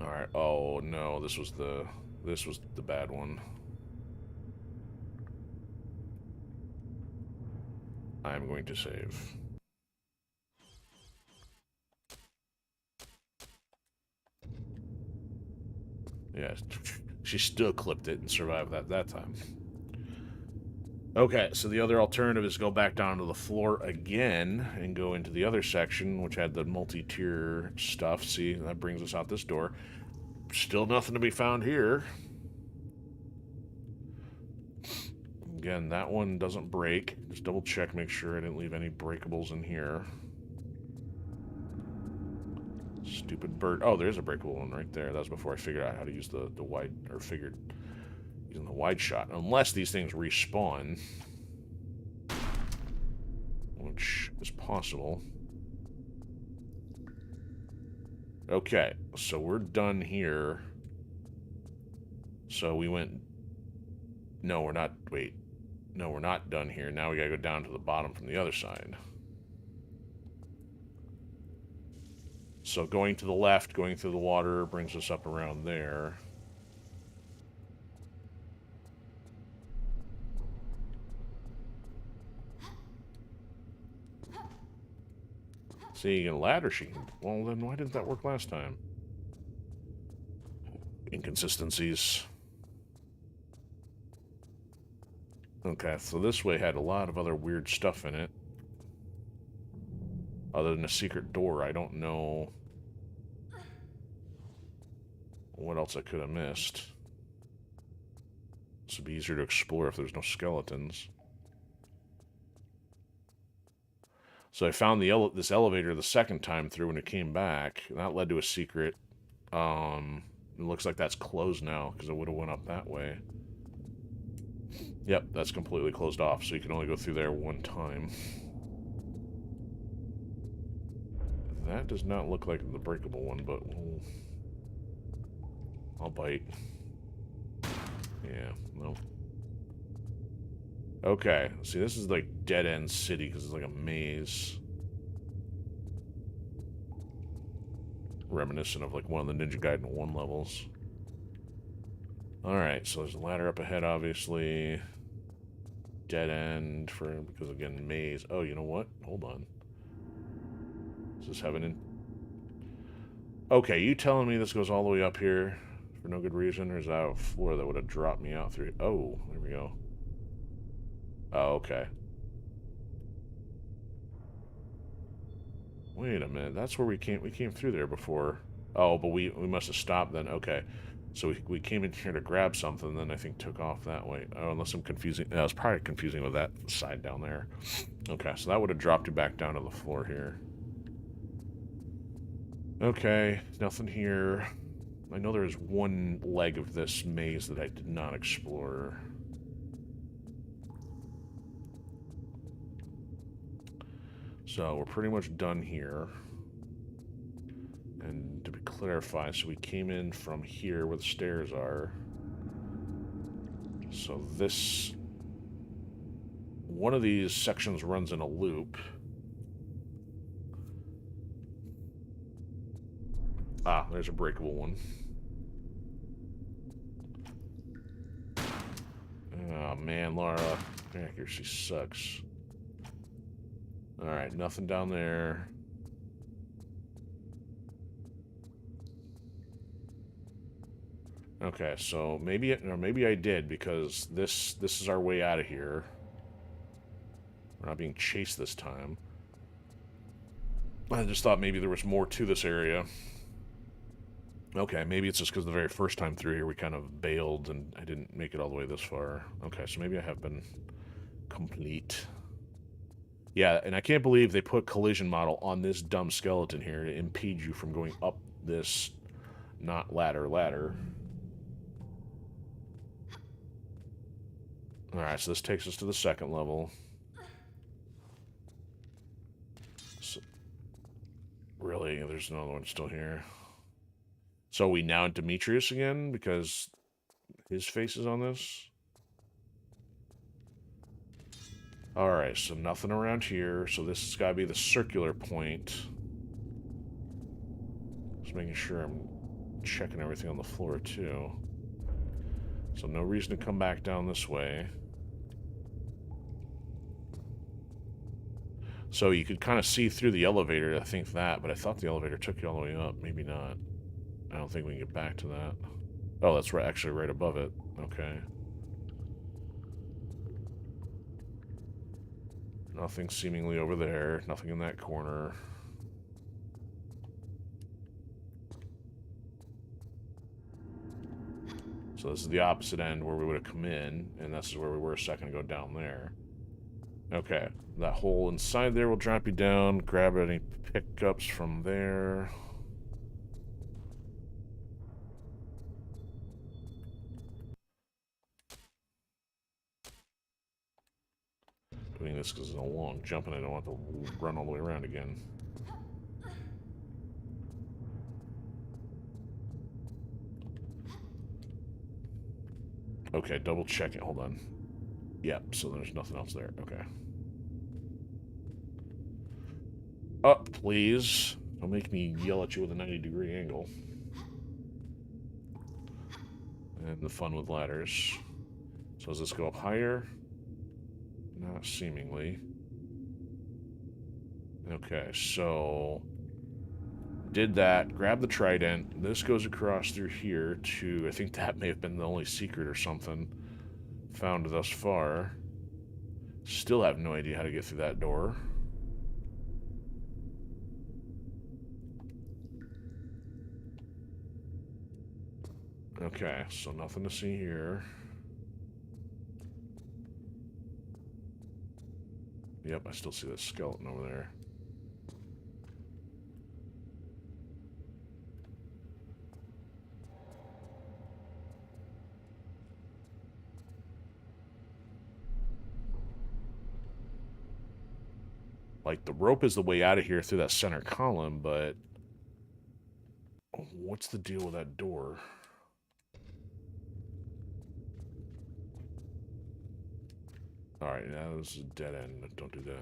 Alright, oh no, this was the bad one. I'm going to save. Yeah, she still clipped it and survived that time. Okay, so the other alternative is go back down to the floor again and go into the other section, which had the multi-tier stuff. See, that brings us out this door. Still nothing to be found here. Again, that one doesn't break. Just double check, make sure I didn't leave any breakables in here. Stupid bird. Oh, there's a breakable one right there. That was before I figured out how to use the wide, or figured using the wide shot. Unless these things respawn, which is possible. Okay, so we're done here. So we went... No, we're not... Wait. No, we're not done here. Now we gotta go down to the bottom from the other side. So going to the left, going through the water, brings us up around there. See, you can ladder she can... Well, then why didn't that work last time? Inconsistencies. Okay, so this way had a lot of other weird stuff in it. Other than a secret door, I don't know what else I could have missed. This would be easier to explore if there's no skeletons. So I found this elevator the second time through when it came back, and that led to a secret. It looks like that's closed now, because it would have went up that way. Yep, that's completely closed off, so you can only go through there one time. That does not look like the breakable one, but I'll bite. Yeah, no. Okay, see, this is like dead-end city, because it's like a maze. Reminiscent of like one of the Ninja Gaiden 1 levels. Alright, so there's a ladder up ahead, obviously. Dead end because again, maze. Oh, you know what? Hold on. Does this have an Okay, you telling me this goes all the way up here for no good reason, or is that a floor that would have dropped me out through? Oh, there we go. Oh, okay. Wait a minute, that's where we came through there before. Oh, but we must have stopped then. Okay. So we came in here to grab something, and then I think took off that way. Oh, unless I'm confusing. I was probably confusing with that side down there. Okay, so that would have dropped you back down to the floor here. Okay, nothing here. I know there is one leg of this maze that I did not explore. So we're pretty much done here. And to clarify, so we came in from here where the stairs are. So this... one of these sections runs in a loop. Ah, there's a breakable one. Oh man, Laura. Accuracy sucks. Alright, nothing down there. Okay, so maybe I did, because this is our way out of here. We're not being chased this time. I just thought maybe there was more to this area. Okay, maybe it's just because the very first time through here we kind of bailed and I didn't make it all the way this far. Okay, so maybe I have been complete. Yeah, and I can't believe they put collision model on this dumb skeleton here to impede you from going up this not ladder. Alright, so this takes us to the second level. So, really? There's another one still here. So are we now Demetrius again because his face is on this? Alright, so nothing around here. So this has got to be the circular point. Just making sure I'm checking everything on the floor too. So no reason to come back down this way. So you could kind of see through the elevator, I think that, but I thought the elevator took you all the way up. Maybe not. I don't think we can get back to that. Oh, that's right, actually right above it. Okay. Nothing seemingly over there. Nothing in that corner. So this is the opposite end where we would have come in, and this is where we were a second ago down there. Okay, that hole inside there will drop you down. Grab any pickups from there. Doing this because it's a long jump and I don't want to run all the way around again. Okay, double check it. Hold on. Yep, so there's nothing else there. Okay. Up, please. Don't make me yell at you with a 90-degree angle. And the fun with ladders. So does this go up higher? Not seemingly. Okay, so... did that, grab the trident. This goes across through here to... I think that may have been the only secret or something found thus far. Still have no idea how to get through that door. Okay, so nothing to see here. Yep, I still see that skeleton over there. Like, the rope is the way out of here through that center column, but... what's the deal with that door? Alright, now this is a dead end. Don't do that.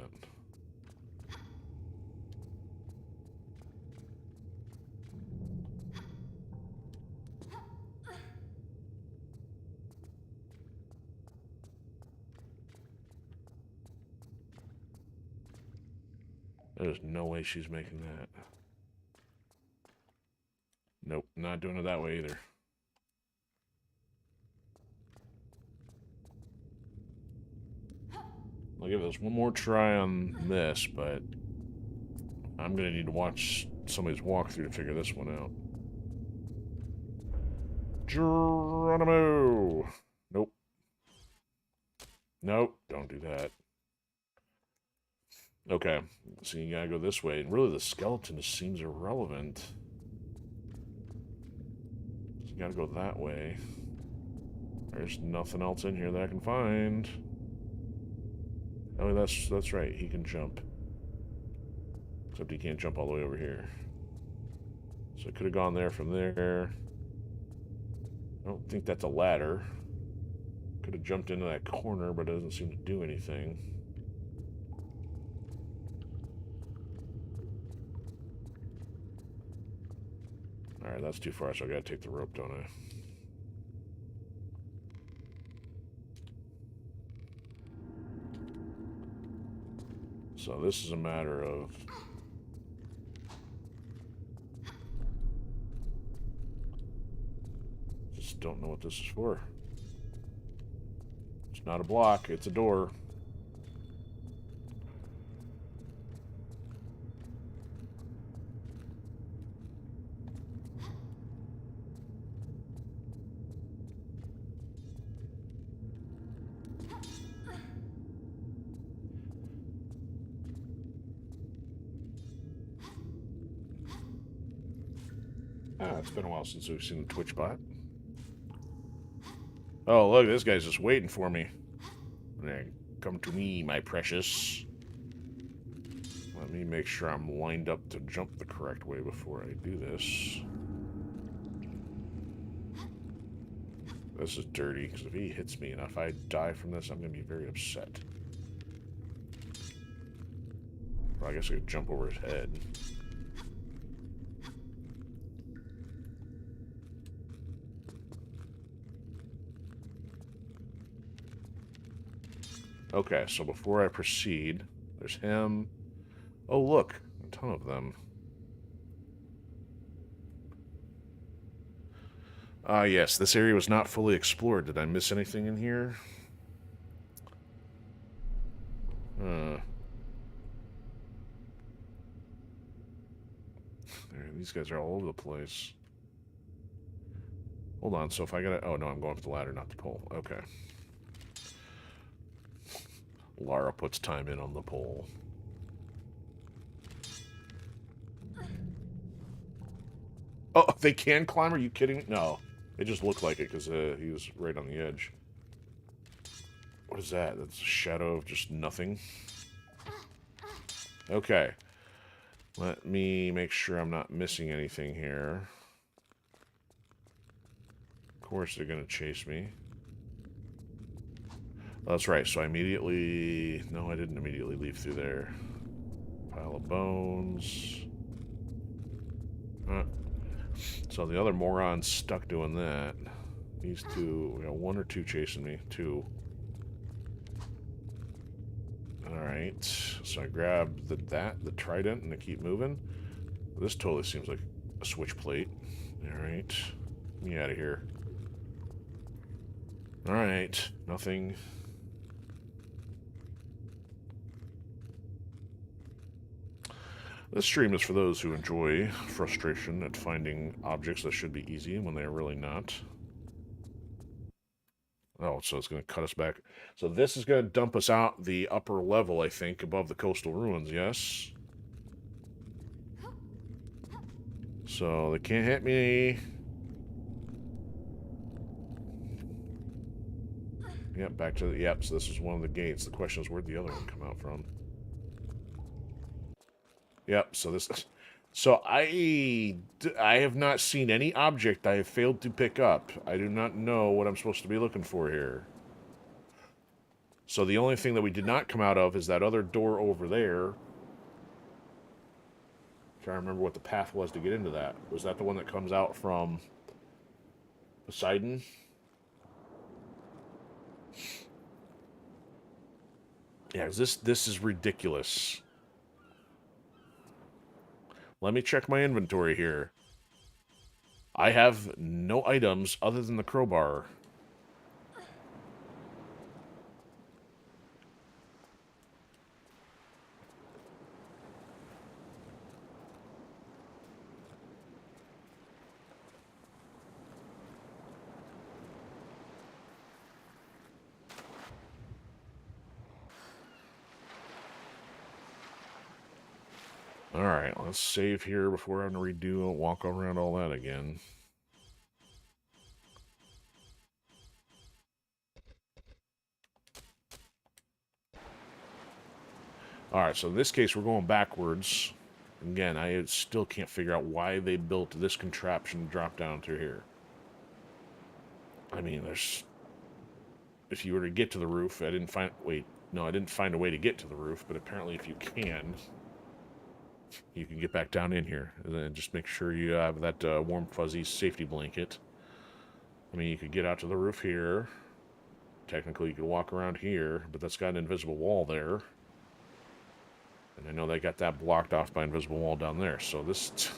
There's no way she's making that. Nope, not doing it that way either. I'll give this one more try on this, but I'm gonna need to watch somebody's walkthrough to figure this one out. Geronimo! Nope. Nope, don't do that. Okay, so you gotta go this way. And really, the skeleton just seems irrelevant. So you gotta go that way. There's nothing else in here that I can find. Oh, that's right. He can jump. Except he can't jump all the way over here. So I could have gone there from there. I don't think that's a ladder. Could have jumped into that corner, but it doesn't seem to do anything. Alright, that's too far, so I gotta take the rope, don't I? So this is a matter of... just don't know what this is for. It's not a block, it's a door. It's been a while since we've seen the Twitch bot. Oh, look, this guy's just waiting for me. Come to me, my precious. Let me make sure I'm lined up to jump the correct way before I do this. This is dirty, because if he hits me and if I die from this, I'm going to be very upset. Well, I guess I could jump over his head. Okay, so before I proceed, there's him. Oh, look, a ton of them. Ah, yes, this area was not fully explored. Did I miss anything in here? These guys are all over the place. Hold on, so if I gotta... oh, no, I'm going for the ladder, not the pole. Okay. Lara puts time in on the pole. Oh, they can climb? Are you kidding me? No. It just looked like it because he was right on the edge. What is that? That's a shadow of just nothing. Okay. Let me make sure I'm not missing anything here. Of course they're going to chase me. Oh, that's right, so I immediately... no, I didn't immediately leave through there. Pile of bones. So the other moron's stuck doing that. These two... we got one or two chasing me. Two. Alright, so I grab the trident, and I keep moving. This totally seems like a switch plate. Alright, get me out of here. Alright, nothing. This stream is for those who enjoy frustration at finding objects that should be easy when they are really not. Oh, so it's going to cut us back. So this is going to dump us out the upper level, I think, above the coastal ruins, yes? So they can't hit me. Yep, back to the... yep, so this is one of the gates. The question is, where'd the other one come out from? Yep, so this... so I have not seen any object I have failed to pick up. I do not know what I'm supposed to be looking for here. So the only thing that we did not come out of is that other door over there. Trying to remember what the path was to get into that. Was that the one that comes out from Poseidon? Yeah, this is ridiculous. Let me check my inventory here. I have no items other than the crowbar. Alright, let's save here before I redo and walk around all that again. Alright, so in this case, we're going backwards. Again, I still can't figure out why they built this contraption to drop down through here. I mean, there's... If you were to get to the roof, I didn't find... Wait, no, I didn't find a way to get to the roof, but apparently if you can get back down in here. And then just make sure you have that warm, fuzzy safety blanket. I mean, you could get out to the roof here. Technically, you could walk around here, but that's got an invisible wall there. And I know they got that blocked off by invisible wall down there, so this...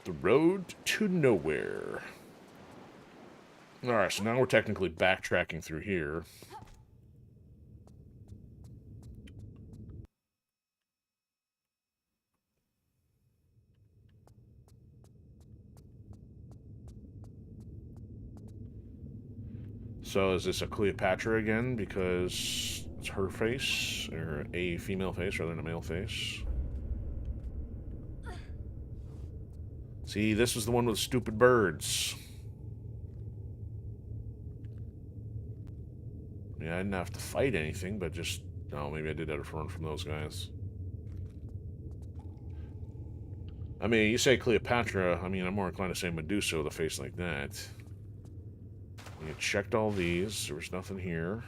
the road to nowhere. Alright, so now we're technically backtracking through here. So is this a Cleopatra again? Because it's her face, or a female face rather than a male face? See, this is the one with stupid birds. I mean, I didn't have to fight anything, but just... Oh, maybe I did have to run from those guys. I mean, you say Cleopatra, I mean, I'm more inclined to say Medusa with a face like that. You checked all these. There was nothing here.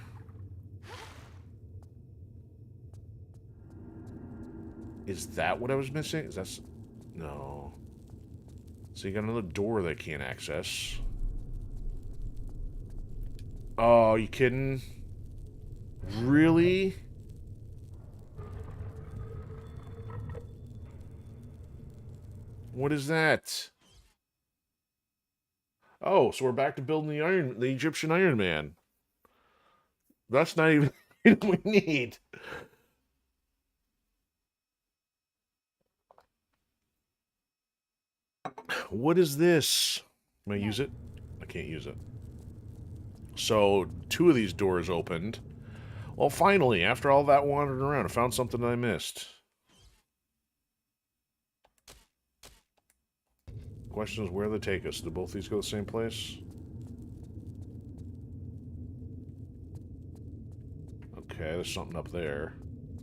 Is that what I was missing? Is that... No. So you got another door they can't access. Oh, you kidding? Really? What is that? Oh, so we're back to building the Egyptian Iron Man. That's not even what we need. What is this? Can I use it? I can't use it. So, 2 of these doors opened. Well, finally, after all that wandering around, I found something I missed. Question is, where they take us? Do both these go the same place? Okay, there's something up there.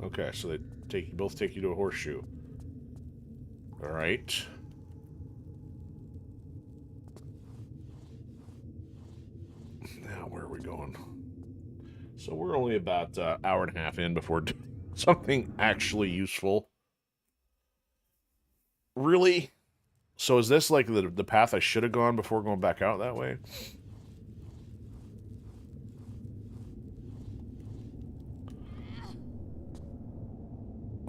Okay, so they both take you to a horseshoe. Alright. Now, where are we going? So we're only about an hour and a half in before doing something actually useful. Really? So is this like the path I should have gone before going back out that way?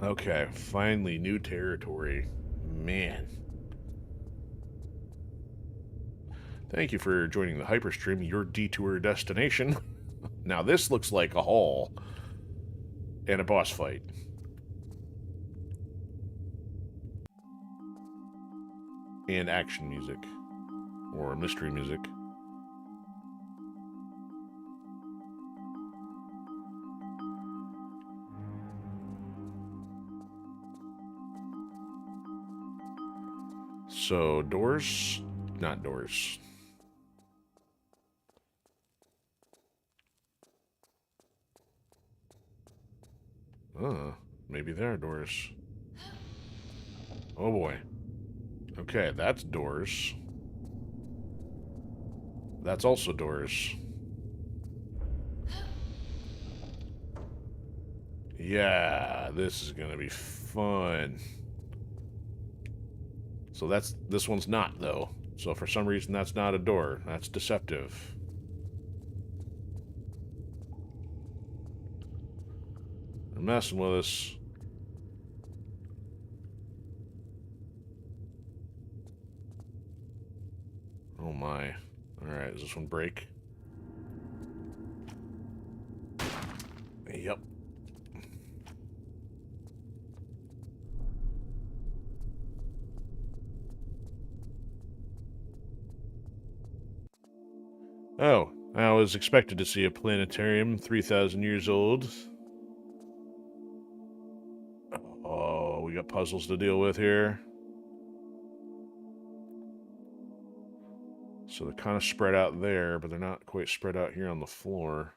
Okay, finally, new territory. Man. Thank you for joining the Hyperstream, your detour destination. Now this looks like a hall. And a boss fight. And action music. Or mystery music. So, doors? Not doors. Maybe there are doors. Oh boy. Okay, that's doors. That's also doors. Yeah, this is gonna be fun. So this one's not, though. So for some reason that's not a door. That's deceptive. They're messing with us. Oh my. Alright, does this one break? Yep. Oh, I was expected to see a planetarium 3,000 years old. got puzzles to deal with here. So they're kind of spread out there, but they're not quite spread out here on the floor.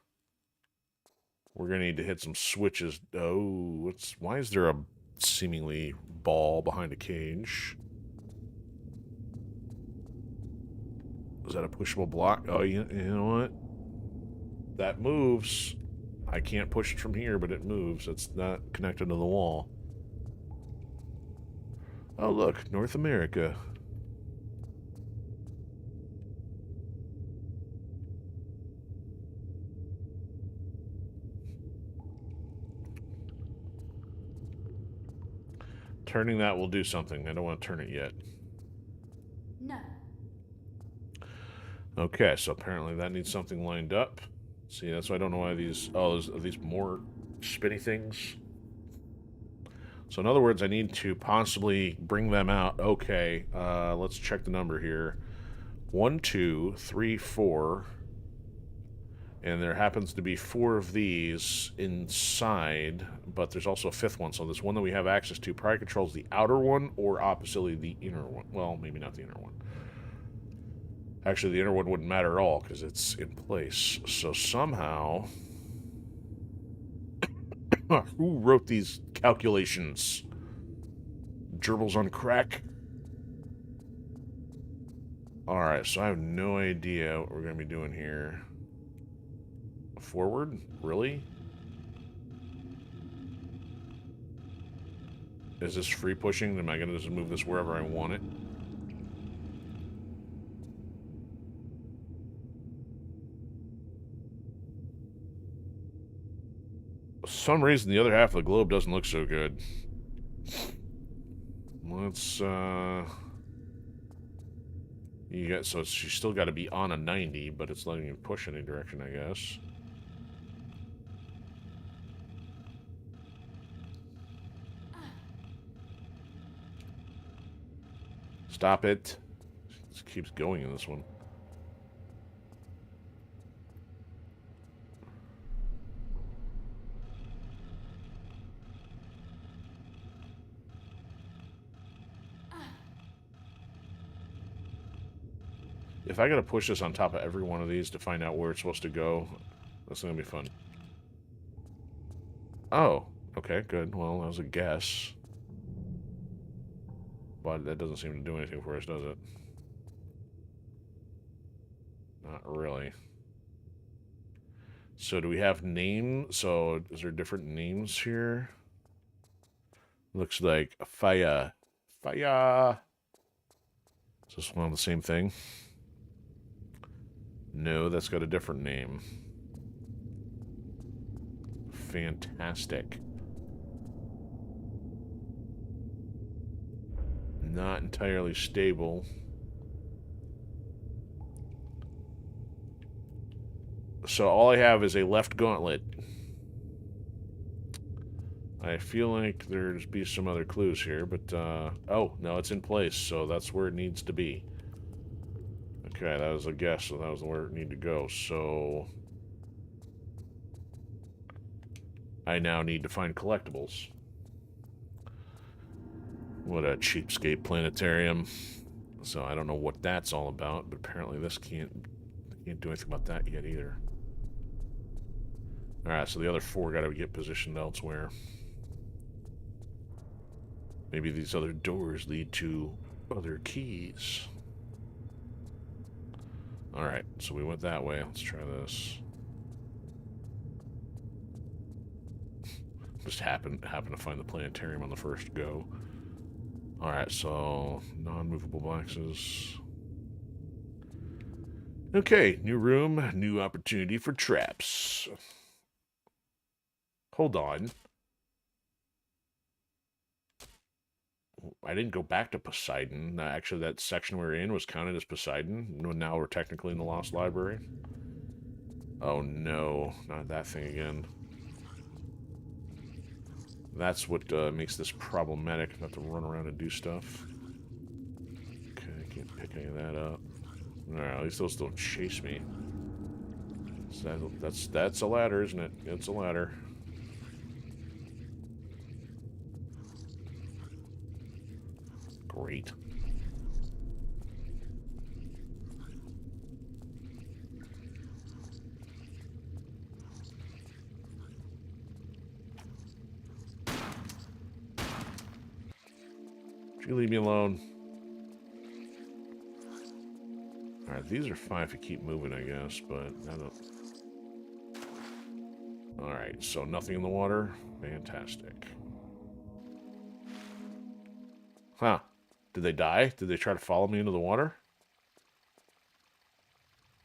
We're going to need to hit some switches. Oh, why is there a seemingly ball behind a cage? Is that a pushable block? Oh, you know what? That moves. I can't push it from here, but it moves. It's not connected to the wall. Oh, look, North America. Turning that will do something. I don't want to turn it yet. No. Okay, so apparently that needs something lined up. See, that's why I don't know why these... Oh, are these more spinny things? So in other words, I need to possibly bring them out. Okay, let's check the number here. 1, 2, 3, 4. And there happens to be 4 of these inside, but there's also a 5th one. So this one that we have access to probably controls the outer one or oppositely the inner one. Well, maybe not the inner one. Actually, the inner one wouldn't matter at all because it's in place. So somehow... Who wrote these calculations? Gerbils on crack? Alright, so I have no idea what we're going to be doing here. Forward? Really? Is this free pushing? Am I going to just move this wherever I want it? For some reason, the other half of the globe doesn't look so good. Let's, you got, so she's still got to be on a 90, but it's letting you push any direction, I guess. Stop it. It keeps going in this one. If I gotta push this on top of every one of these to find out where it's supposed to go, that's gonna be fun. Oh, okay, good. Well, that was a guess. But that doesn't seem to do anything for us, does it? Not really. So do we have names? So is there different names here? Looks like fire. Fire! Is this one the same thing? No, that's got a different name. Fantastic. Not entirely stable. So all I have is a left gauntlet. I feel like there's be some other clues here, but, oh, no, it's in place, so that's where it needs to be. Okay, that was a guess, so that was where it needed to go, so... I now need to find collectibles. What a cheapskate planetarium. So I don't know what that's all about, but apparently this can't do anything about that yet either. Alright, so the other 4 gotta get positioned elsewhere. Maybe these other doors lead to other keys. Alright, so we went that way. Let's try this. Just happen to find the planetarium on the first go. Alright, so non-movable boxes. Okay, new room, new opportunity for traps. Hold on. I didn't go back to Poseidon. Actually, that section we were in was counted as Poseidon. Now we're technically in the Lost Library. Oh no, not that thing again. That's what makes this problematic. I have to run around and do stuff. Okay, I can't pick any of that up. Alright, at least those don't chase me. So that's a ladder, isn't it? It's a ladder. Great. Would you leave me alone? Alright, these are fine if you keep moving, I guess, but I don't... Alright, so nothing in the water? Fantastic. Huh. Did they die? Did they try to follow me into the water?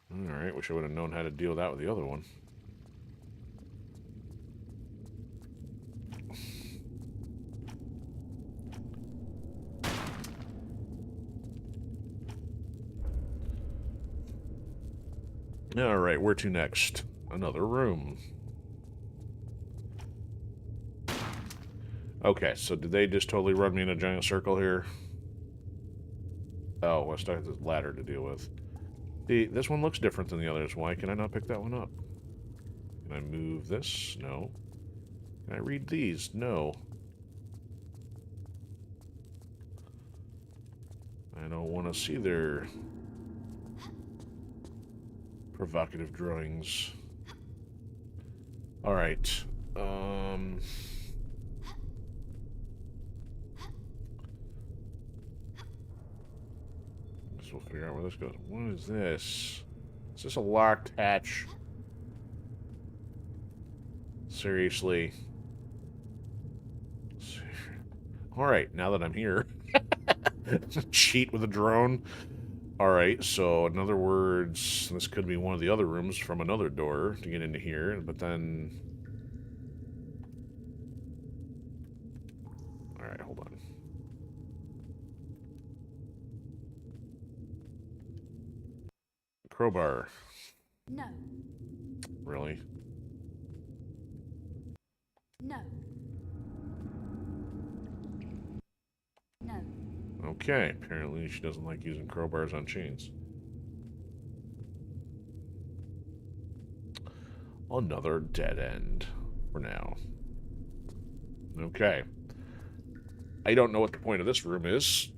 Alright, wish I would have known how to deal with that with the other one. Alright, where to next? Another room. Okay, so did they just totally run me in a giant circle here? Oh, I still have this ladder to deal with. See, this one looks different than the others. Why can I not pick that one up? Can I move this? No. Can I read these? No. I don't want to see their provocative drawings. Alright. Guess we'll figure out where this goes. What is this? Is this a locked hatch? Seriously. Alright, now that I'm here. Cheat with a drone. Alright, so in other words, this could be one of the other rooms from another door to get into here, but then... Alright, hold on. Crowbar. No. Really? No. No. Okay, apparently she doesn't like using crowbars on chains. Another dead end for now. Okay. I don't know what the point of this room is.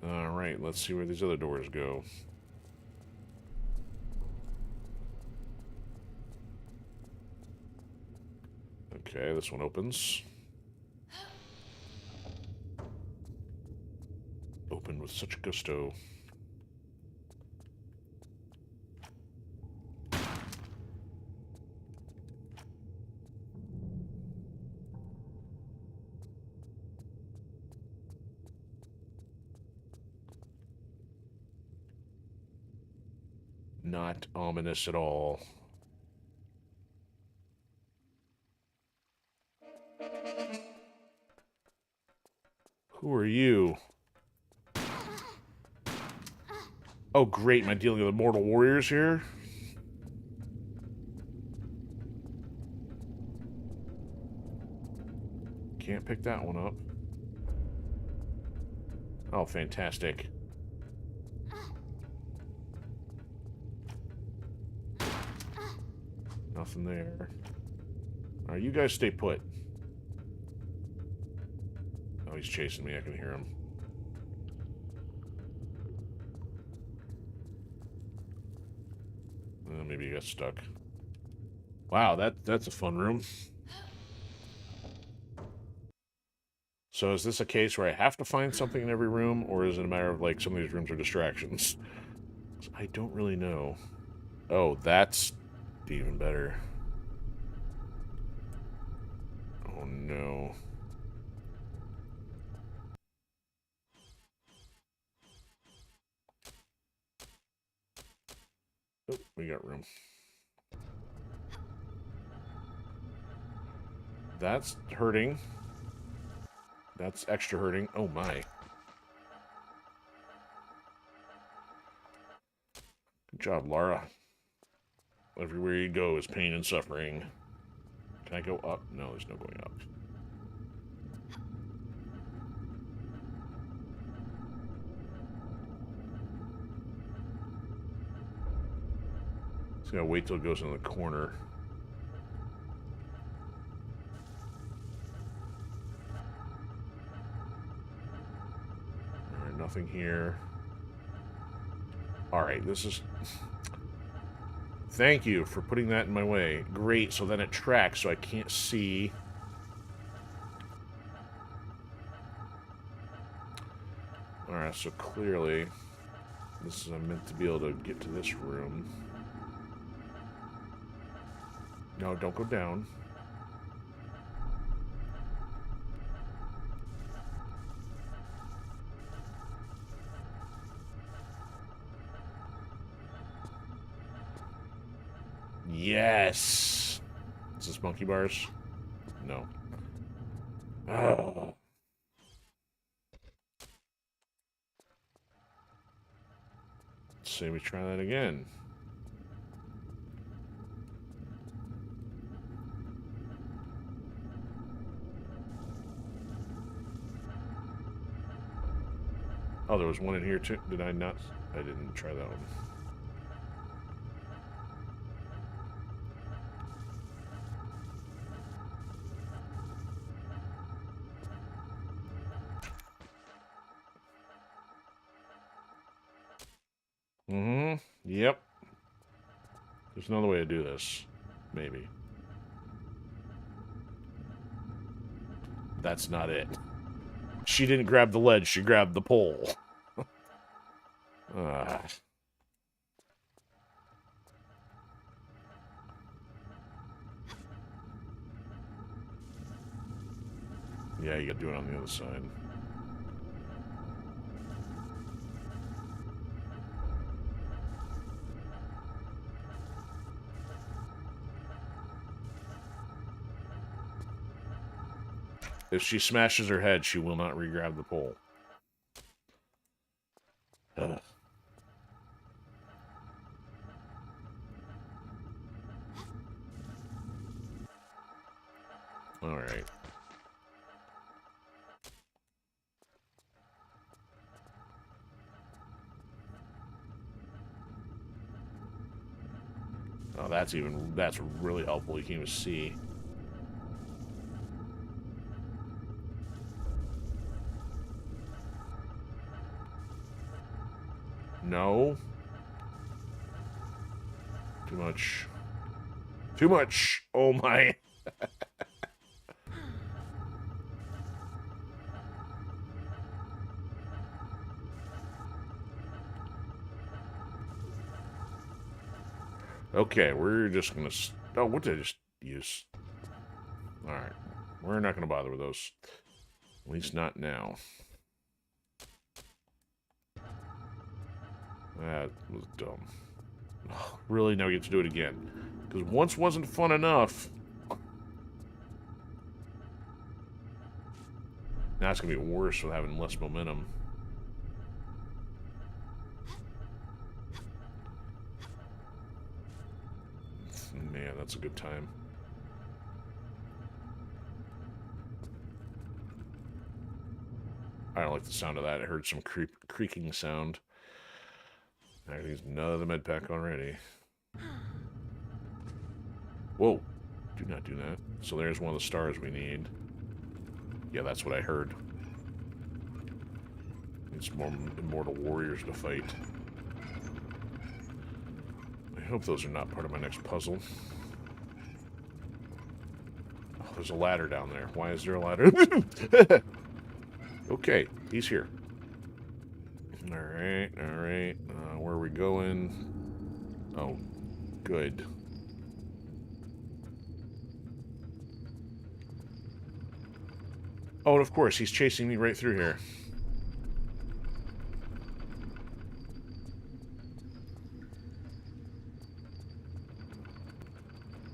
Alright, let's see where these other doors go. Okay, this one opens. Opened with such gusto. Not ominous at all. Who are you? Oh, great. Am I dealing with immortal warriors here? Can't pick that one up. Oh, fantastic. Nothing there. Alright, you guys stay put. Oh, he's chasing me. I can hear him. Maybe he got stuck. Wow, that's a fun room. So is this a case where I have to find something in every room, or is it a matter of, like, some of these rooms are distractions? I don't really know. Oh, that's even better. Oh, no. Oh, we got room. That's hurting. That's extra hurting. Oh, my. Good job, Lara. Everywhere you go is pain and suffering. Can I go up? No, there's no going up. gonna wait till it goes in the corner. Alright, nothing here. Alright, this is... Thank you for putting that in my way. Great, so then it tracks, so I can't see. Alright, so clearly, this is I'm meant to be able to get to this room. No, don't go down. Yes! Is this monkey bars? No. Oh. Say we try that again. Oh, there was one in here too. Did I not? I didn't try that one. Yep. There's another way to do this. Maybe. That's not it. She didn't grab the ledge, she grabbed the pole. Yeah, you gotta do it on the other side. If she smashes her head, she will not re-grab the pole. Ugh. All right. Oh, that's really helpful. You can even see. No. Too much. Too much. Oh my. Okay, we're just gonna... Oh, what did I just use? Alright. We're not gonna bother with those. At least not now. That was dumb. Oh, really? Now we get to do it again. Because once wasn't fun enough. Now it's gonna be worse with having less momentum. Man, that's a good time. I don't like the sound of that. I heard some creaking sound. I can use another med pack already. Whoa. Do not do that. So there's one of the stars we need. Yeah, that's what I heard. It's more immortal warriors to fight. I hope those are not part of my next puzzle. Oh, there's a ladder down there. Why is there a ladder? Okay, he's here. Alright, alright. Where are we going? Oh, good. Oh, and of course, he's chasing me right through here.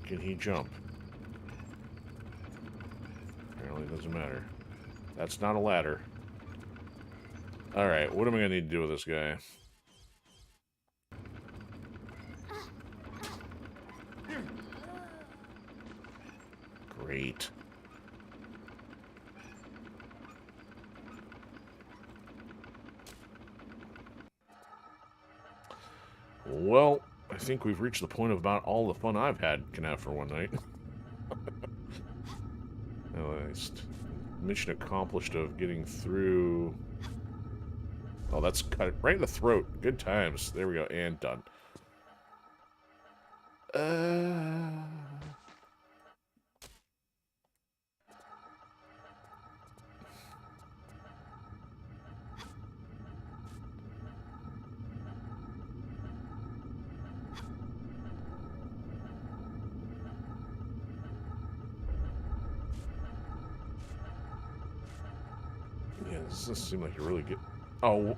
Can he jump? Apparently it doesn't matter. That's not a ladder. Alright, what am I going to need to do with this guy? Great. Well, I think we've reached the point of about all the fun I've had can have for one night. At least. Mission accomplished of getting through... Oh, that's cut it right in the throat. Good times. There we go. And done. Yeah, this doesn't seem like you really get... Oh.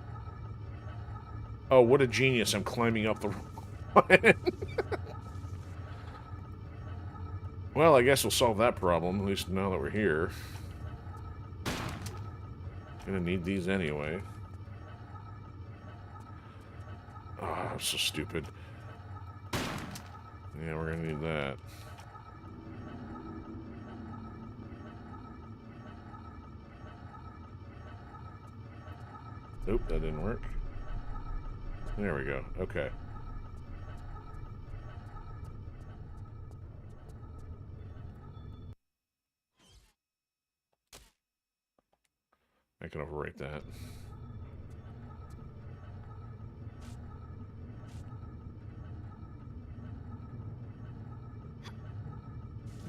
Oh, what a genius. I'm climbing up the one. Well, I guess we'll solve that problem, at least now that we're here. Gonna need these anyway. Oh, I'm so stupid. Yeah, we're gonna need that. Nope, that didn't work. There we go. Okay. I can overwrite that.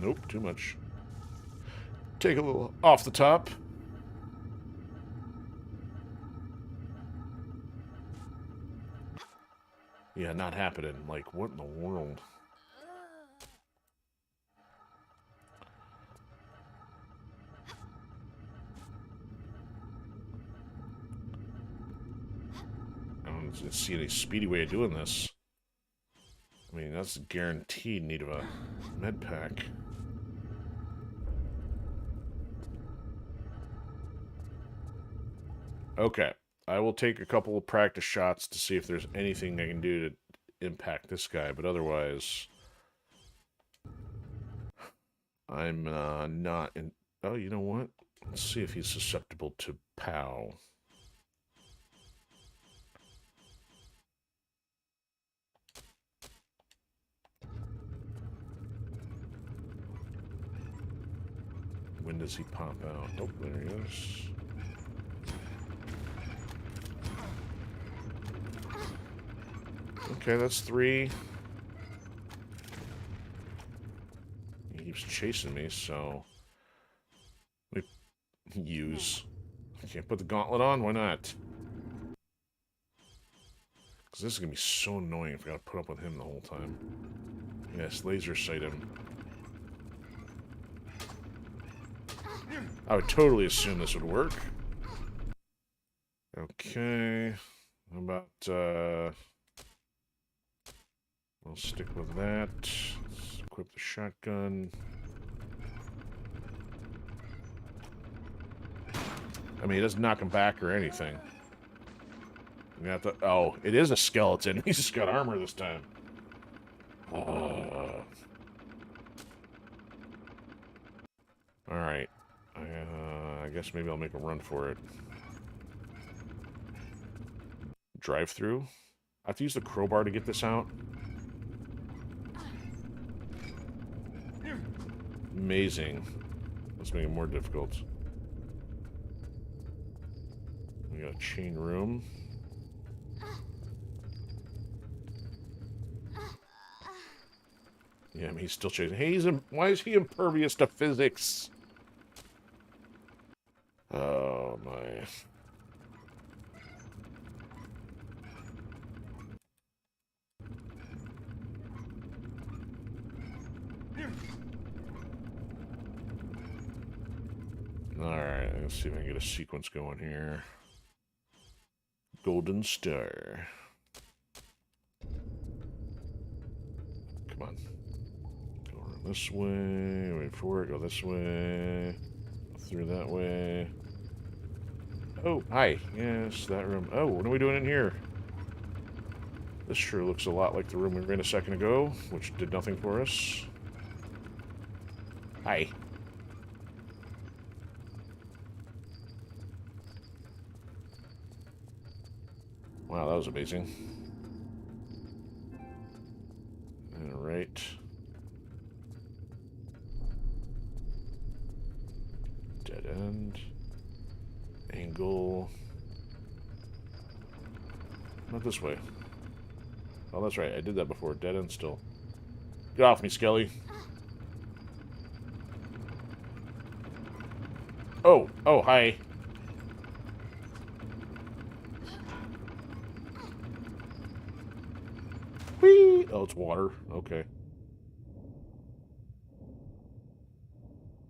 Nope, too much. Take a little off the top. Yeah, not happening. Like, what in the world? I don't see any speedy way of doing this. I mean, that's a guaranteed need of a med pack. Okay. I will take a couple of practice shots to see if there's anything I can do to impact this guy, but otherwise... I'm not in... Oh, you know what? Let's see if he's susceptible to POW. When does he pop out? Oh, there he is. Okay, that's 3. He keeps chasing me, so... Let me use... I can't put the gauntlet on? Why not? Because this is going to be so annoying if I got to put up with him the whole time. Yes, laser sight him. I would totally assume this would work. Okay. How about, I'll stick with that. Let's equip the shotgun. I mean, it doesn't knock him back or anything. You have to... Oh, it is a skeleton. He's just got armor this time. Alright. I guess maybe I'll make a run for it. Drive-through? I have to use the crowbar to get this out. Amazing. Let's make it more difficult. We got a chain room. Yeah, I mean, he's still chasing. Hey, why is he impervious to physics? Oh, my. Alright, let's see if I can get a sequence going here. Golden Star. Come on. Go around this way. Wait for it. Go this way. Through that way. Oh, hi. Yes, that room. Oh, what are we doing in here? This sure looks a lot like the room we were in a second ago, which did nothing for us. Hi. Wow, that was amazing. right. Dead end. Angle. Not this way. Oh, that's right. I did that before. Dead end still. Get off me, Skelly. Oh, oh, hi. Whee! Oh, it's water. Okay.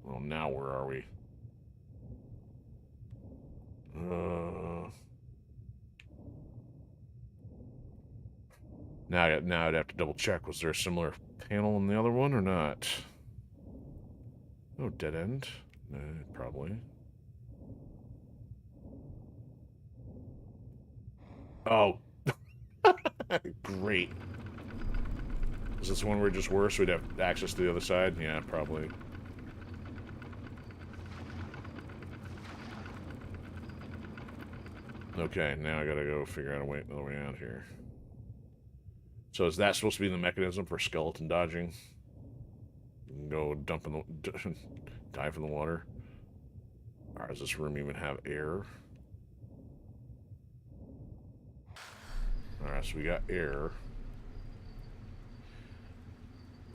Well, now where are we? Now I'd have to double check. Was there a similar panel in the other one or not? Oh, dead end. Probably. Oh. Great. Is this one where just worse? We'd have access to the other side? Yeah, probably. Okay, now I gotta go figure out another way out here. So is that supposed to be the mechanism for skeleton dodging? Go dump in the... dive in the water? Or does this room even have air? Alright, so we got air.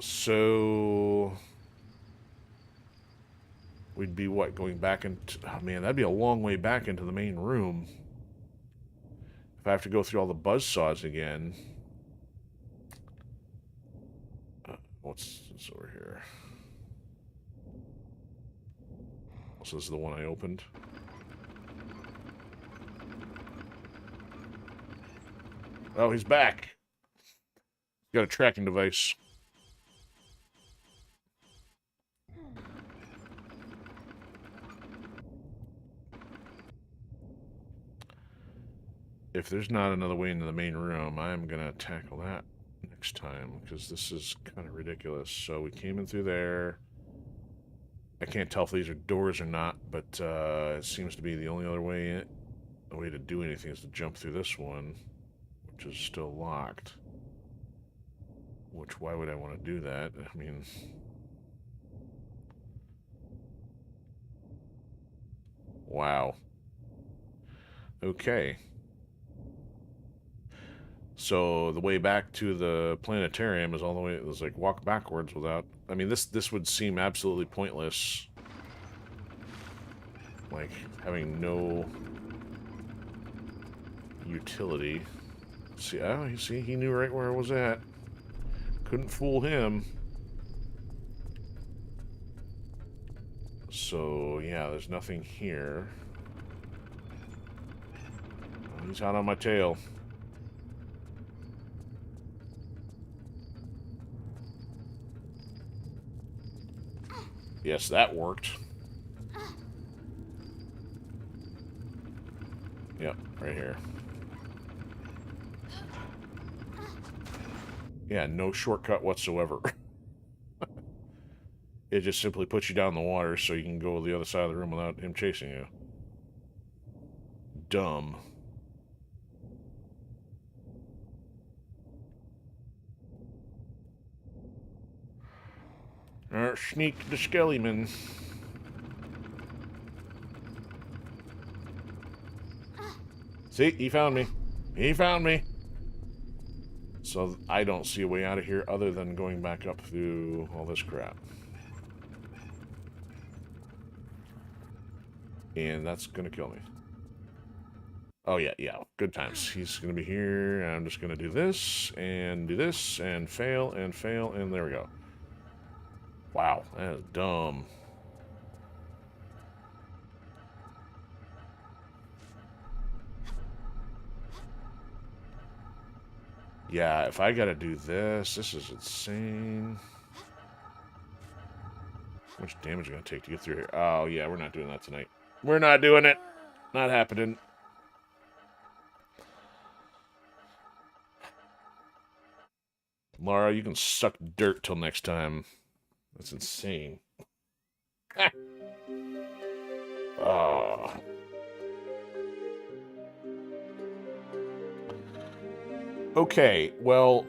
So... we'd be, what, going back into... oh, man, that'd be a long way back into the main room. If I have to go through all the buzzsaws again... what's this over here? So this is the one I opened. Oh, he's back. Got a tracking device. If there's not another way into the main room, I'm gonna tackle that next time, because this is kind of ridiculous. So we came in through there. I can't tell if these are doors or not, but it seems to be the only other way the way to do anything is to jump through this one, which is still locked. Which, why would I want to do that? I mean... wow. Okay. So the way back to the planetarium is all the way... it was like walk backwards without... I mean, this would seem absolutely pointless. Like, having no utility. See, oh, you see, he knew right where I was at. Couldn't fool him. So, yeah, there's nothing here. Oh, he's out on my tail. Yes, that worked. Yep, right here. Yeah, no shortcut whatsoever. It just simply puts you down in the water so you can go to the other side of the room without him chasing you. Dumb. Sneak the Skellyman. See, he found me. He found me. So I don't see a way out of here other than going back up through all this crap. And that's gonna kill me. Oh yeah, yeah, good times. He's gonna be here, and I'm just gonna do this, and fail, and there we go. Wow, that is dumb. Yeah, if I gotta do this is insane. How much damage are you gonna take to get through here? Oh yeah, we're not doing that tonight. We're not doing it. Not happening. Laura, you can suck dirt till next time. That's insane. Oh. Okay, well,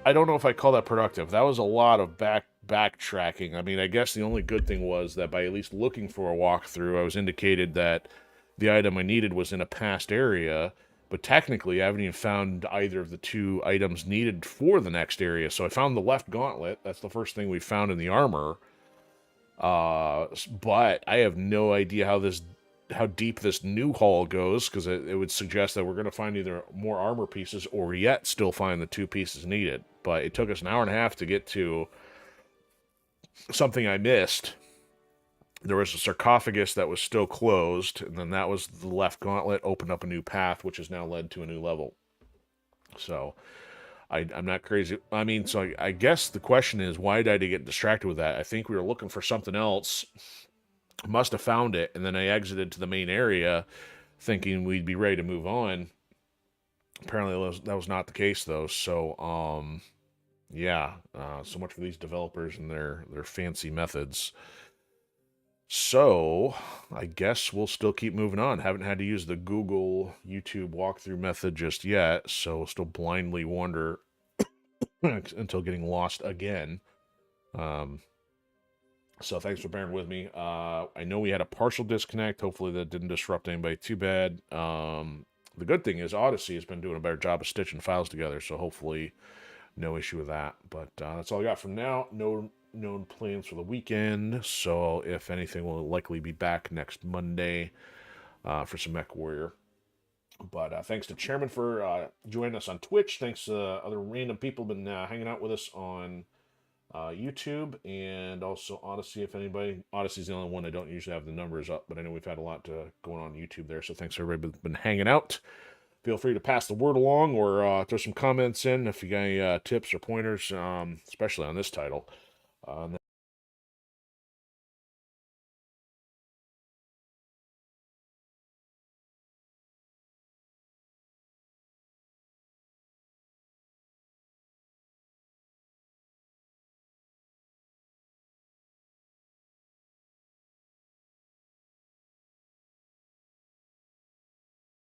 I don't know if I call that productive. That was a lot of backtracking. I mean, I guess the only good thing was that by at least looking for a walkthrough, I was indicated that the item I needed was in a past area, but technically I haven't even found either of the two items needed for the next area. So I found the left gauntlet. That's the first thing we found in the armor. But I have no idea how deep this new haul goes, because it would suggest that we're going to find either more armor pieces or yet still find the two pieces needed. But it took us an hour and a half to get to something I missed. There was a sarcophagus that was still closed, and then that was the left gauntlet, opened up a new path, which has now led to a new level. So I'm not crazy. I mean, so I guess the question is, why did I get distracted with that? I think we were looking for something else, must have found it, and then I exited to the main area thinking we'd be ready to move on. Apparently that was not the case, though. So yeah, so much for these developers and their fancy methods. So I guess we'll still keep moving on. Haven't had to use the Google YouTube walkthrough method just yet, so we'll still blindly wander until getting lost again. So thanks for bearing with me. I know we had a partial disconnect. Hopefully that didn't disrupt anybody too bad. The good thing is Odysee has been doing a better job of stitching files together, so hopefully no issue with that. But that's all I got from now. No known plans for the weekend, so if anything, we'll likely be back next Monday for some Mech Warrior. But thanks to Chairman for joining us on Twitch. Thanks to other random people been hanging out with us on YouTube, and also Odysee. If anybody, Odyssee's the only one I don't usually have the numbers up, but I know we've had a lot going on YouTube there, so thanks for everybody that's been hanging out. Feel free to pass the word along or throw some comments in if you got any tips or pointers, especially on this title.